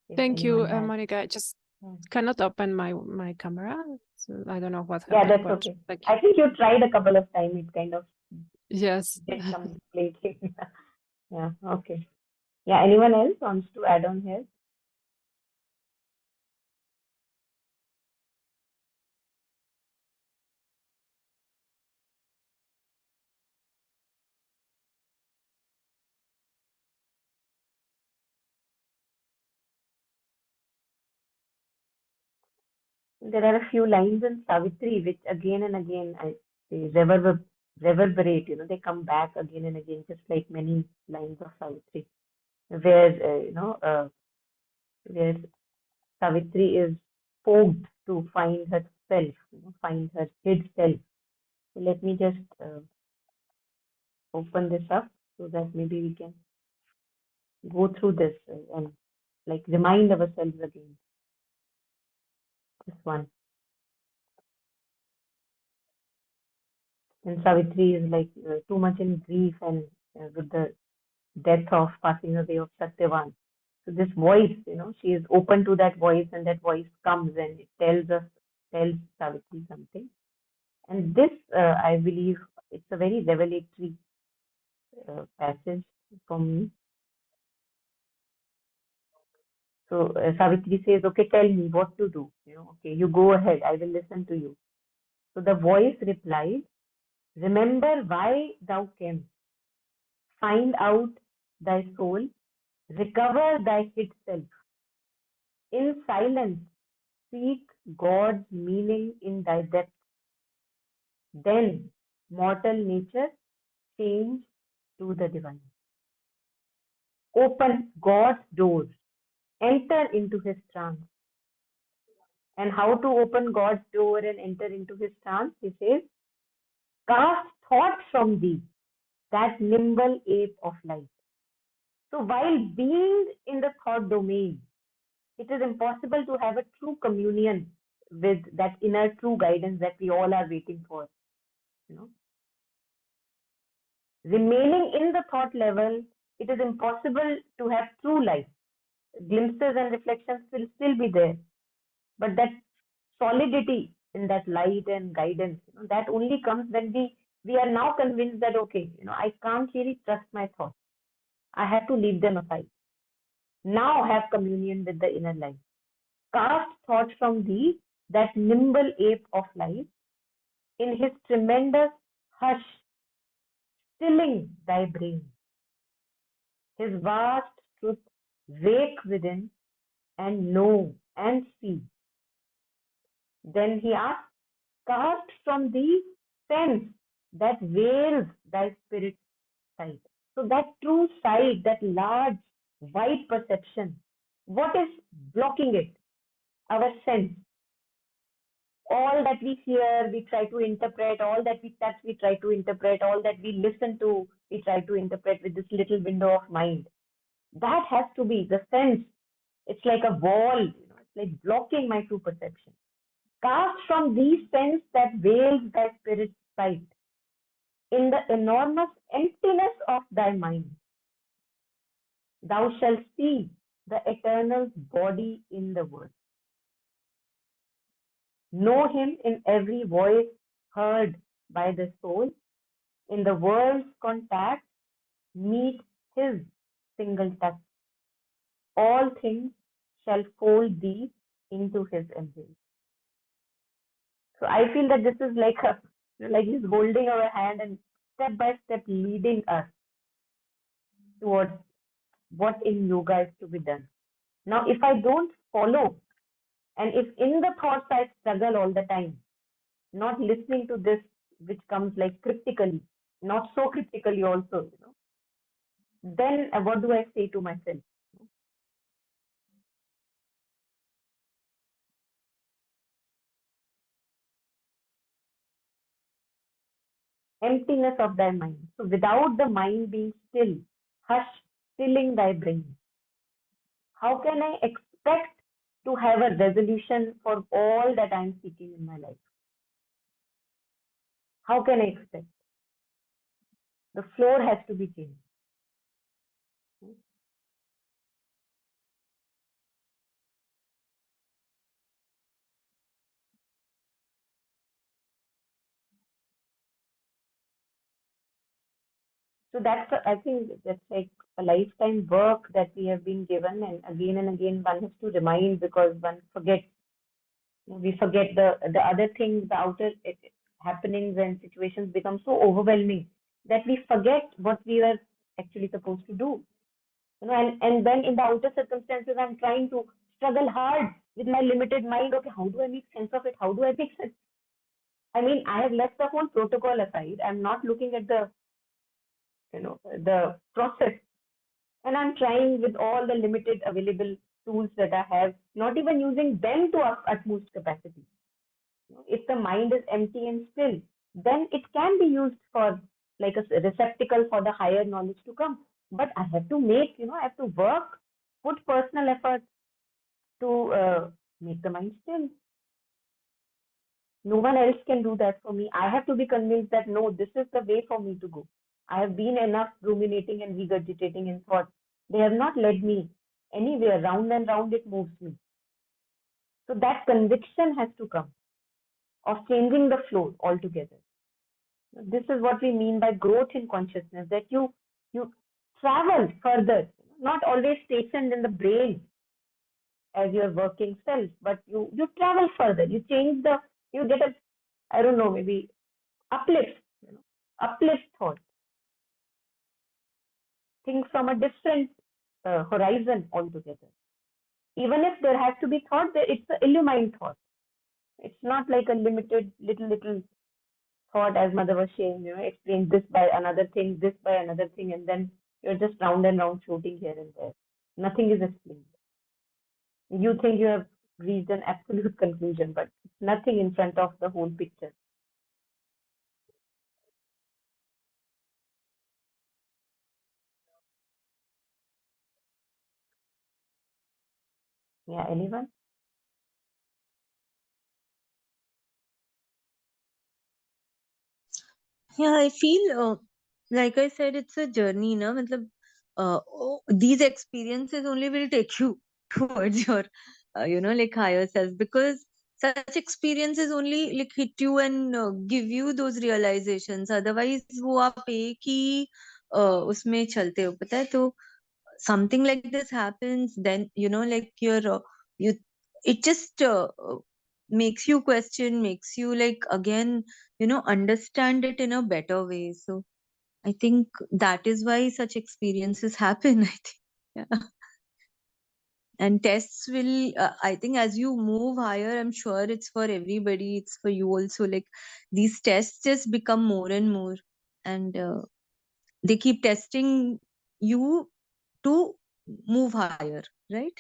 [SPEAKER 1] if
[SPEAKER 3] Thank you,
[SPEAKER 1] anyone has.
[SPEAKER 3] Monica. I just
[SPEAKER 1] Yeah.
[SPEAKER 3] cannot open my camera, so I don't know what
[SPEAKER 1] Yeah,
[SPEAKER 3] happened.
[SPEAKER 1] that's
[SPEAKER 3] But
[SPEAKER 1] okay.
[SPEAKER 3] thank you.
[SPEAKER 1] I think you tried a couple of times. It kind of
[SPEAKER 3] Yes.
[SPEAKER 1] did come lately. Yeah, okay. Yeah, anyone else wants to add on here? There are a few lines in Savitri which again and again they reverberate, they come back again and again, just like many lines of Savitri, where, where Savitri is poked to find herself, find her hid self. So let me just open this up so that maybe we can go through this and like remind ourselves again. This one. And Savitri is like too much in grief and with the death of passing away of Satyavan. So this voice, she is open to that voice, and that voice comes and it tells Savitri something. And this, I believe, it's a very revelatory passage for me. So Savitri says, okay, tell me what to do. Okay, you go ahead. I will listen to you. So the voice replied, remember why thou camest, find out thy soul, recover thy hid self. In silence, seek God's meaning in thy depth. Then mortal nature change to the divine. Open God's doors, enter into his trance. And how to open God's door and enter into his trance? He says, cast thought from thee, that nimble ape of light. So while being in the thought domain, it is impossible to have a true communion with that inner true guidance that we all are waiting for. You know, remaining in the thought level, it is impossible to have true life. Glimpses and reflections will still be there, but that solidity in that light and guidance, that only comes when we are now convinced that okay, I can't really trust my thoughts. I have to leave them aside. Now have communion with the inner life. Cast thought from thee, that nimble ape of life, in his tremendous hush, stilling thy brain. His vast truth wake within, and know and see. Then he asks, cast from thee sense that veils thy spirit's sight. So that true sight, that large, wide perception, what is blocking it? Our sense. All that we hear, we try to interpret. All that we touch, we try to interpret. All that we listen to, we try to interpret with this little window of mind. That has to be the sense. It's like a wall, it's like blocking my true perception. Cast from these sense that veils thy spirit's sight. In the enormous emptiness of thy mind, thou shalt see the eternal body in the world. Know him in every voice heard by the soul. In the world's contact, meet his single touch. All things shall fold thee into his embrace. So I feel that this is like he's holding our hand and step by step leading us towards what in yoga is to be done. Now, if I don't follow, and if in the thoughts I struggle all the time, not listening to this, which comes like cryptically, not so cryptically also, then what do I say to myself? Emptiness of thy mind. So without the mind being still, hush, stilling thy brain, how can I expect to have a resolution for all that I'm seeking in my life? How can I expect? The floor has to be changed. So I think that's like a lifetime work that we have been given, and again one has to remind because one forgets. We forget the other things, the outer happenings and situations become so overwhelming that we forget what we were actually supposed to do. And then in the outer circumstances, I'm trying to struggle hard with my limited mind. Okay, how do I make sense of it? How do I make sense? I mean, I have left the whole protocol aside. I'm not looking at the process, and I'm trying with all the limited available tools that I have, not even using them to utmost capacity. If the mind is empty and still, then it can be used for like a receptacle for the higher knowledge to come. But I have to I have to work, put personal effort to make the mind still. No one else can do that for me. I have to be convinced that no, this is the way for me to go. I have been enough ruminating and regurgitating in thought. They have not led me anywhere. Round and round it moves me. So that conviction has to come of changing the flow altogether. This is what we mean by growth in consciousness, that you travel further, not always stationed in the brain. as your working self, but you travel further. You change you get a, I don't know, maybe uplift, uplift thought, think from a different horizon altogether. Even if there has to be thought, there it's an illumined thought. It's not like a limited little thought, as mother was saying, explain this by another thing, this by another thing, and then you're just round and round floating here and there. Nothing is explained. You think you have reached an absolute conclusion, but it's nothing in front of the whole picture. Yeah, anyone?
[SPEAKER 4] Yeah, I feel like I said, it's a journey, na? Matlab, these experiences only will take you towards your, like higher self, because such experiences only like hit you and give you those realizations. Otherwise, वो आप एक ही उसमें चलते हो, पता है? तो something like this happens, then like you, it just makes you question, makes you like again understand it in a better way. So I think that is why such experiences happen. I think, yeah. And tests will, I think, as you move higher, I'm sure it's for everybody, it's for you also, like these tests just become more and more, and they keep testing you to move higher, right?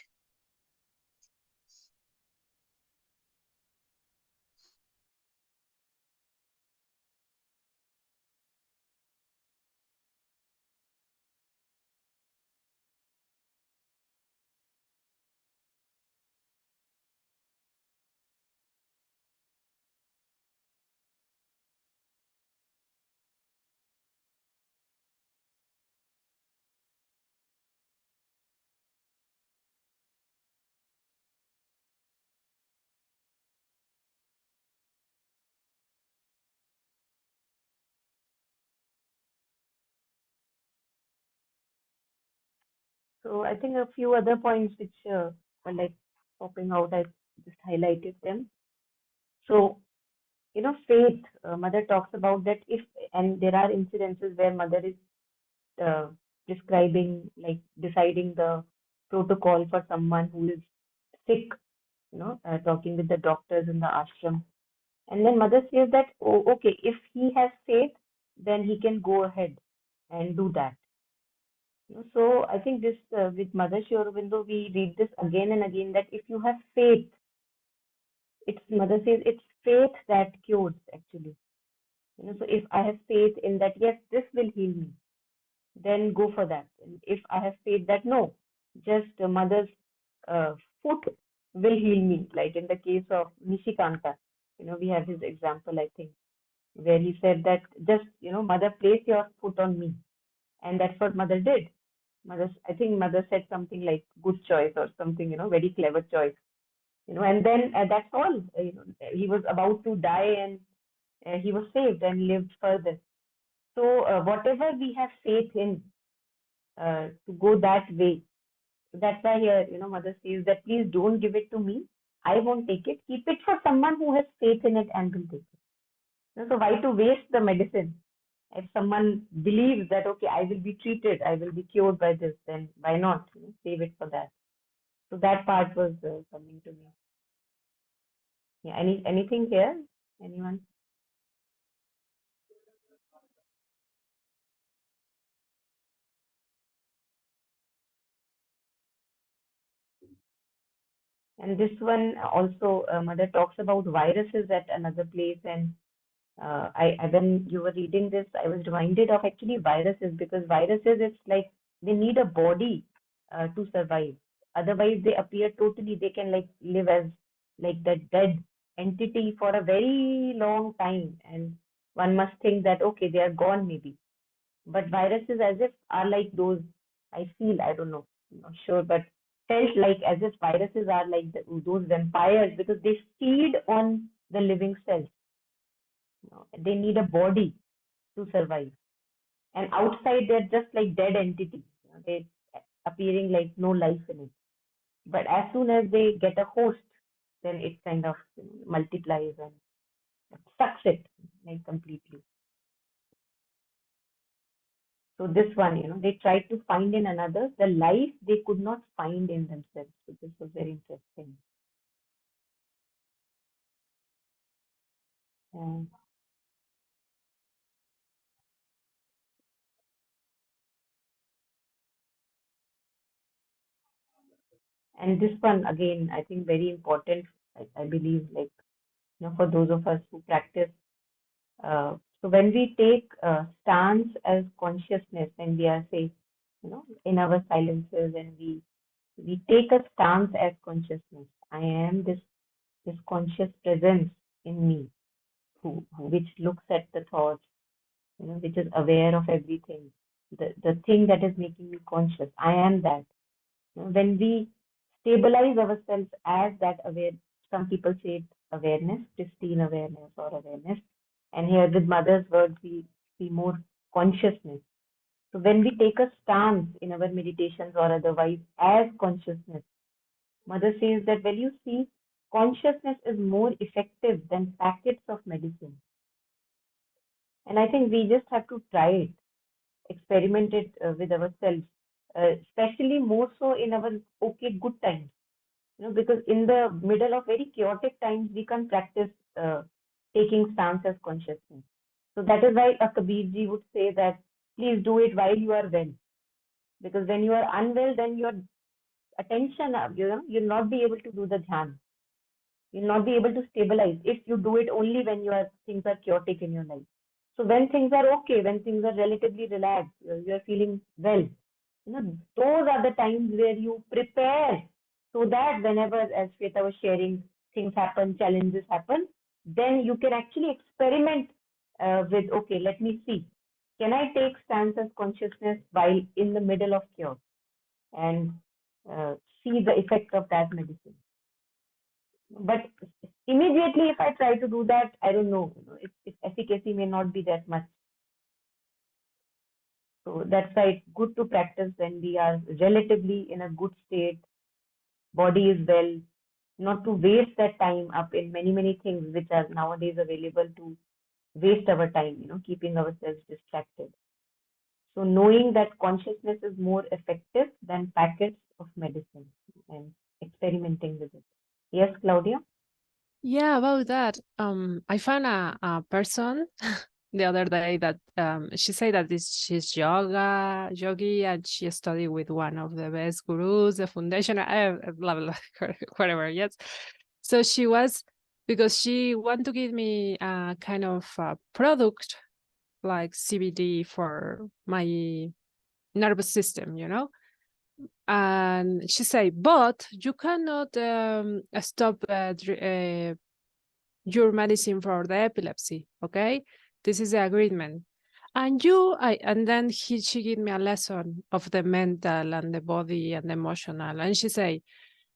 [SPEAKER 1] So I think a few other points which were like popping out, I just highlighted them. So, faith, mother talks about that if, and there are incidences where mother is uh, prescribing, like deciding the protocol for someone who is sick, talking with the doctors in the ashram. And then mother says that, oh, okay, if he has faith, then he can go ahead and do that. So I think this with Mother Sri Aurobindo, we read this again and again that if you have faith, it's mother says it's faith that cures actually. So if I have faith in that, yes, this will heal me, then go for that. And if I have faith that no, just mother's uh, foot will heal me, like in the case of Nishikanta, we have his example, I think, where he said that just, mother, place your foot on me. And that's what mother did. I think mother said something like good choice or something, very clever choice, and then that's all. He was about to die and he was saved and lived further. So whatever we have faith in to go that way, so that's why here, mother says that please don't give it to me. I won't take it. Keep it for someone who has faith in it and will take it. So why to waste the medicine? If someone believes that, okay, I will be treated, I will be cured by this, then why not, save it for that? So that part was coming to me. Yeah, anything here? Anyone? And this one also, mother talks about viruses at another place. And when you were reading this, I was reminded of actually viruses, because viruses, it's like they need a body to survive. Otherwise, they appear totally, they can like live as like that dead entity for a very long time. And one must think that, okay, they are gone maybe. But viruses, as if, are like those, I feel, I don't know, I'm not sure, but felt like as if viruses are like those vampires, because they feed on the living cells. They need a body to survive. And outside, they're just like dead entities. They appearing like no life in it. But as soon as they get a host, then it kind of multiplies and sucks it like completely. So this one, they tried to find in another the life they could not find in themselves. So this was very interesting. Um, and this one again, I think very important. I believe, like for those of us who practice. So when we take stance as consciousness, when we are say, in our silences, and we take a stance as consciousness. I am this conscious presence in me, which looks at the thoughts, which is aware of everything. The thing that is making me conscious, I am that. When we stabilize ourselves as that aware, some people say it awareness, pristine awareness or awareness. And here with mother's words, we see more consciousness. So when we take a stance in our meditations or otherwise as consciousness, mother says that, well, you see, consciousness is more effective than packets of medicine. And I think we just have to try it, experiment it with ourselves, especially more so in our okay, good times. Because in the middle of very chaotic times, we can't practice taking stance as consciousness. So that is why a Kabirji would say that please do it while you are well. Because when you are unwell, then your attention, you'll not be able to do the dhyan. You'll not be able to stabilize if you do it only when things are chaotic in your life. So when things are okay, when things are relatively relaxed, you're feeling well, those are the times where you prepare so that whenever, as Shweta was sharing, things happen, challenges happen, then you can actually experiment with, okay, let me see. Can I take stance as consciousness while in the middle of chaos and see the effect of that medicine? But immediately, if I try to do that, I don't know, its efficacy may not be that much. So that's why it's good to practice when we are relatively in a good state, body is well, not to waste that time up in many, many things which are nowadays available to waste our time, keeping ourselves distracted. So knowing that consciousness is more effective than packets of medicine and experimenting with it. Yes, Claudia?
[SPEAKER 3] Yeah, about that. I found a person the other day that she said that she's yogi, and she studied with one of the best gurus, the foundation, blah blah, whatever. Yes, so she was, because she wanted to give me a kind of product like CBD for my nervous system, and she said, but you cannot stop your medicine for the epilepsy. Okay, this is the agreement. And then she gave me a lesson of the mental and the body and the emotional. And she said,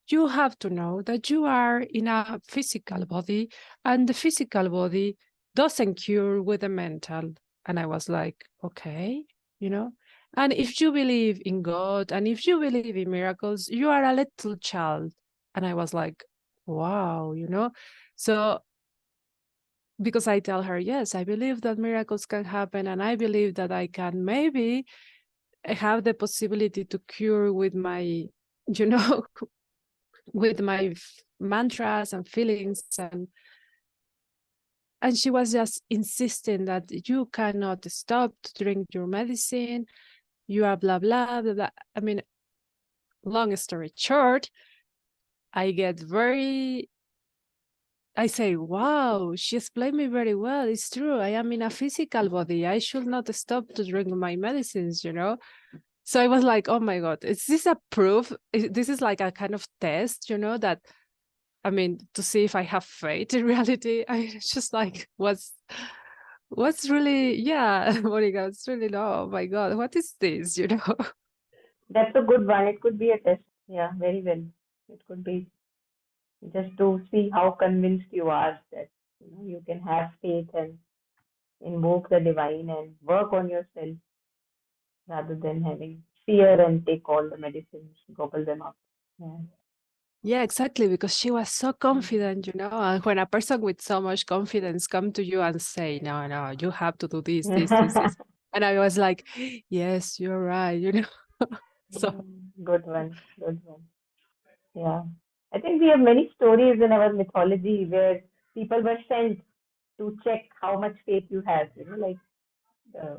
[SPEAKER 3] you have to know that you are in a physical body, and the physical body doesn't cure with the mental. And I was like, okay, and if you believe in God and if you believe in miracles, you are a little child. And I was like, wow, So because I tell her, yes, I believe that miracles can happen, and I believe that I can maybe have the possibility to cure with my, with my mantras and feelings. And she was just insisting that you cannot stop to drink your medicine. You are blah, blah, blah, blah. I mean, long story short, I say, wow, she explained me very well. It's true. I am in a physical body. I should not stop to drink my medicines, So I was like, oh my God, is this a proof? This is like a kind of test, that, I mean, to see if I have faith in reality. I just like, what's really, yeah, Monica, it's really, oh my God, what is this,
[SPEAKER 1] That's a good one. It could be a test. Yeah, very well. It could be just to see how convinced you are that you can have faith and invoke the divine and work on yourself rather than having fear and take all the medicines, gobble them up. Yeah.
[SPEAKER 3] Yeah, exactly, because she was so confident, and when a person with so much confidence come to you and say, no, no, you have to do this, this, this, this. And I was like, yes, you're right. So
[SPEAKER 1] Good one, good one. Yeah. I think we have many stories in our mythology where people were sent to check how much faith you have, uh,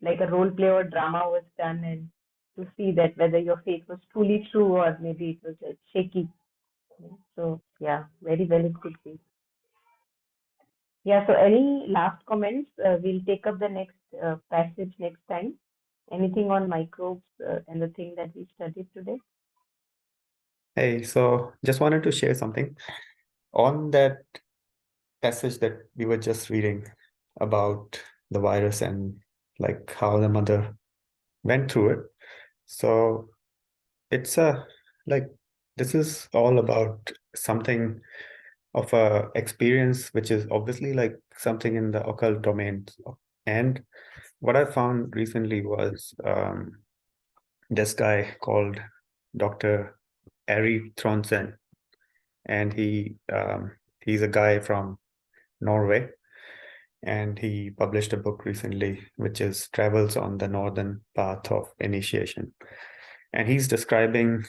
[SPEAKER 1] like a role play or drama was done, and to see that whether your faith was truly true or maybe it was like shaky. So yeah, very valid could be. Yeah, so any last comments? We'll take up the next passage next time. Anything on microbes and the thing that we studied today?
[SPEAKER 5] Hey, so just wanted to share something on that passage that we were just reading about the virus and like how the mother went through it. So it's like this is all about something of a experience which is obviously like something in the occult domain. And what I found recently was this guy called Dr. Ari Tronsen, and he's a guy from Norway, and he published a book recently which is Travels on the Northern Path of Initiation. And he's describing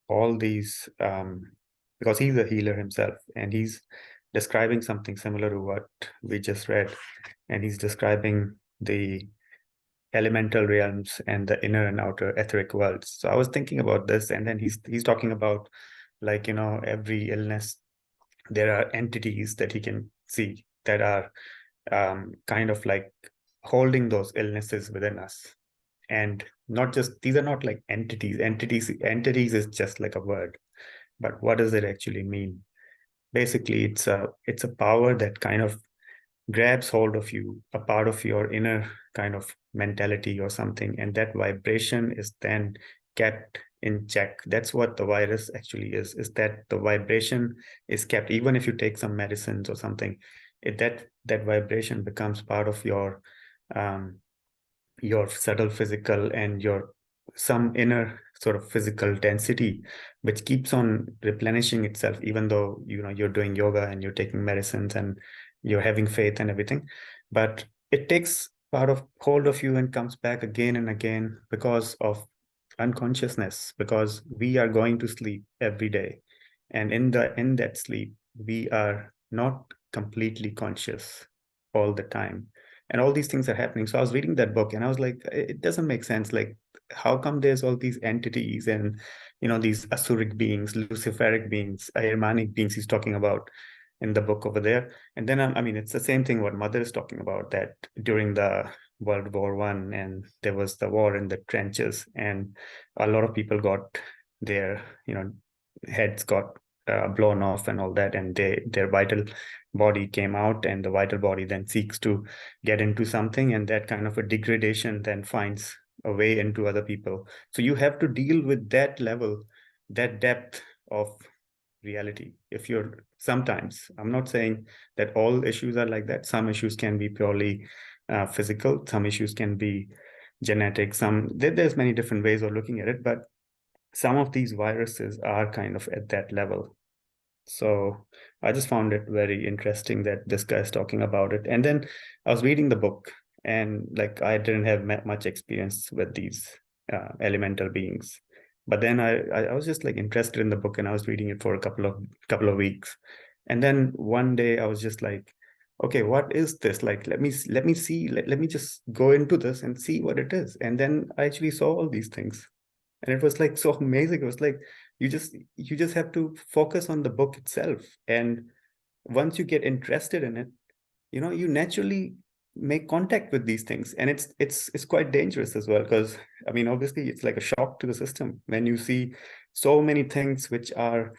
[SPEAKER 5] all these because he's a healer himself, and he's describing something similar to what we just read. And he's describing the elemental realms and the inner and outer etheric worlds. So I was thinking about this, and then he's talking about, like, every illness, there are entities that he can see that are kind of like holding those illnesses within us. And not just, these are not like entities is just like a word, but what does it actually mean? Basically, it's a power that kind of grabs hold of you, a part of your inner kind of mentality or something, and that vibration is then kept in check. That's what the virus actually is that the vibration is kept. Even if you take some medicines or something, that vibration becomes part of um, your subtle physical and your some inner sort of physical density, which keeps on replenishing itself, even though you're doing yoga and you're taking medicines and you're having faith and everything. But it takes part of hold of you and comes back again and again because of unconsciousness, because we are going to sleep every day, and in that sleep we are not completely conscious all the time, and all these things are happening. So I was reading that book and I was like, it doesn't make sense. Like, how come there's all these entities and these asuric beings, luciferic beings, Ahrimanic beings he's talking about in the book over there. And then I mean, it's the same thing what Mother is talking about, that during the World War I, and there was the war in the trenches, and a lot of people got their heads got blown off and all that, and their vital body came out, and the vital body then seeks to get into something, and that kind of a degradation then finds a way into other people. So you have to deal with that level, that depth of reality. If you're sometimes, I'm not saying that all issues are like that. Some issues can be purely physical, some issues can be genetic, there's many different ways of looking at it, but some of these viruses are kind of at that level. So I just found it very interesting that this guy's talking about it. And then I was reading the book, and like I didn't have much experience with these elemental beings. But then I was just like interested in the book, and I was reading it for a couple of weeks. And then one day I was just like, okay, what is this? Like, let me see, let me just go into this and see what it is. And then I actually saw all these things, and it was like so amazing. It was like you just have to focus on the book itself, and once you get interested in it, you naturally make contact with these things. And it's quite dangerous as well, because I mean, obviously it's like a shock to the system when you see so many things which are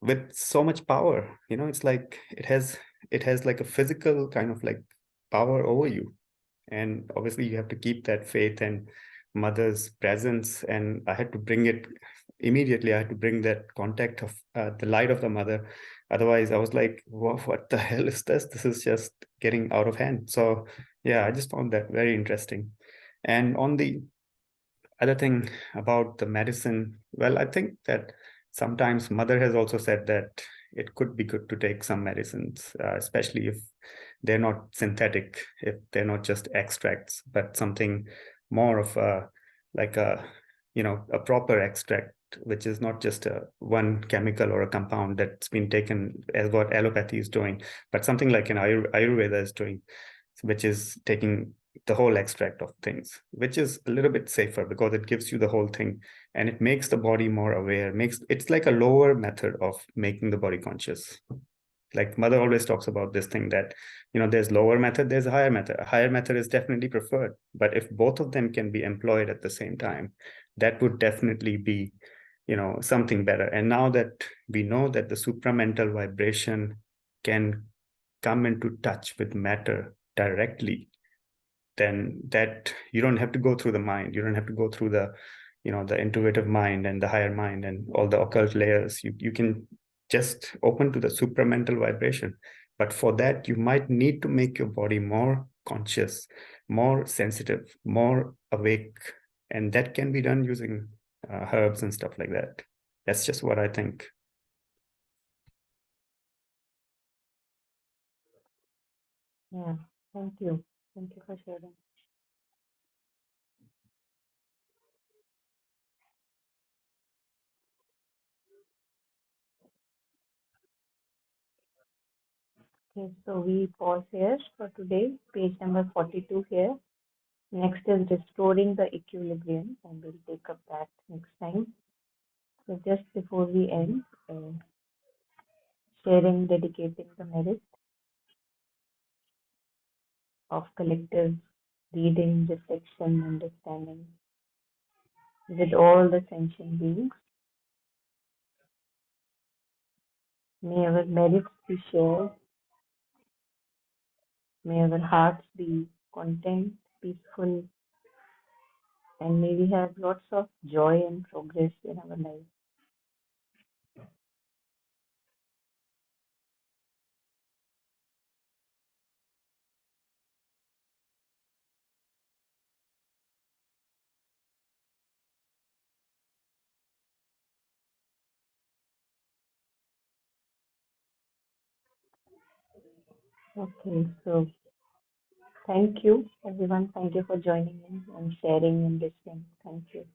[SPEAKER 5] with so much power. It's like it has like a physical kind of like power over you, and obviously you have to keep that faith and Mother's presence. And I had to bring it immediately. I had to bring that contact of the light of the Mother. Otherwise I was like, what the hell is this is just getting out of hand. So yeah, I just found that very interesting. And on the other thing about the medicine, well, I think that sometimes Mother has also said that it could be good to take some medicines, especially if they're not synthetic, if they're not just extracts, but something more of a like a a proper extract, which is not just a one chemical or a compound that's been taken as what allopathy is doing, but something like an Ayurveda is doing, which is taking the whole extract of things, which is a little bit safer because it gives you the whole thing and it makes the body more aware. It's like a lower method of making the body conscious. Like Mother always talks about this thing that there's lower method, there's a higher method. A higher method is definitely preferred, but if both of them can be employed at the same time, that would definitely be something better. And now that we know that the supramental vibration can come into touch with matter directly, then that you don't have to go through the mind, you don't have to go through the the intuitive mind and the higher mind and all the occult layers. You can just open to the supramental vibration, but for that you might need to make your body more conscious, more sensitive, more awake, and that can be done using herbs and stuff like that. That's just what I think.
[SPEAKER 1] Yeah, thank you. Thank you for sharing. Okay, so we pause here for today, page number 42 here. Next is restoring the equilibrium, and we'll take up that next time. So just before we end, sharing, dedicating the merit of collective reading, reflection, understanding with all the sentient beings. May our merits be shared. May our hearts be content, peaceful, and may we have lots of joy and progress in our life. Okay, so thank you, everyone. Thank you for joining in and sharing and listening. Thank you.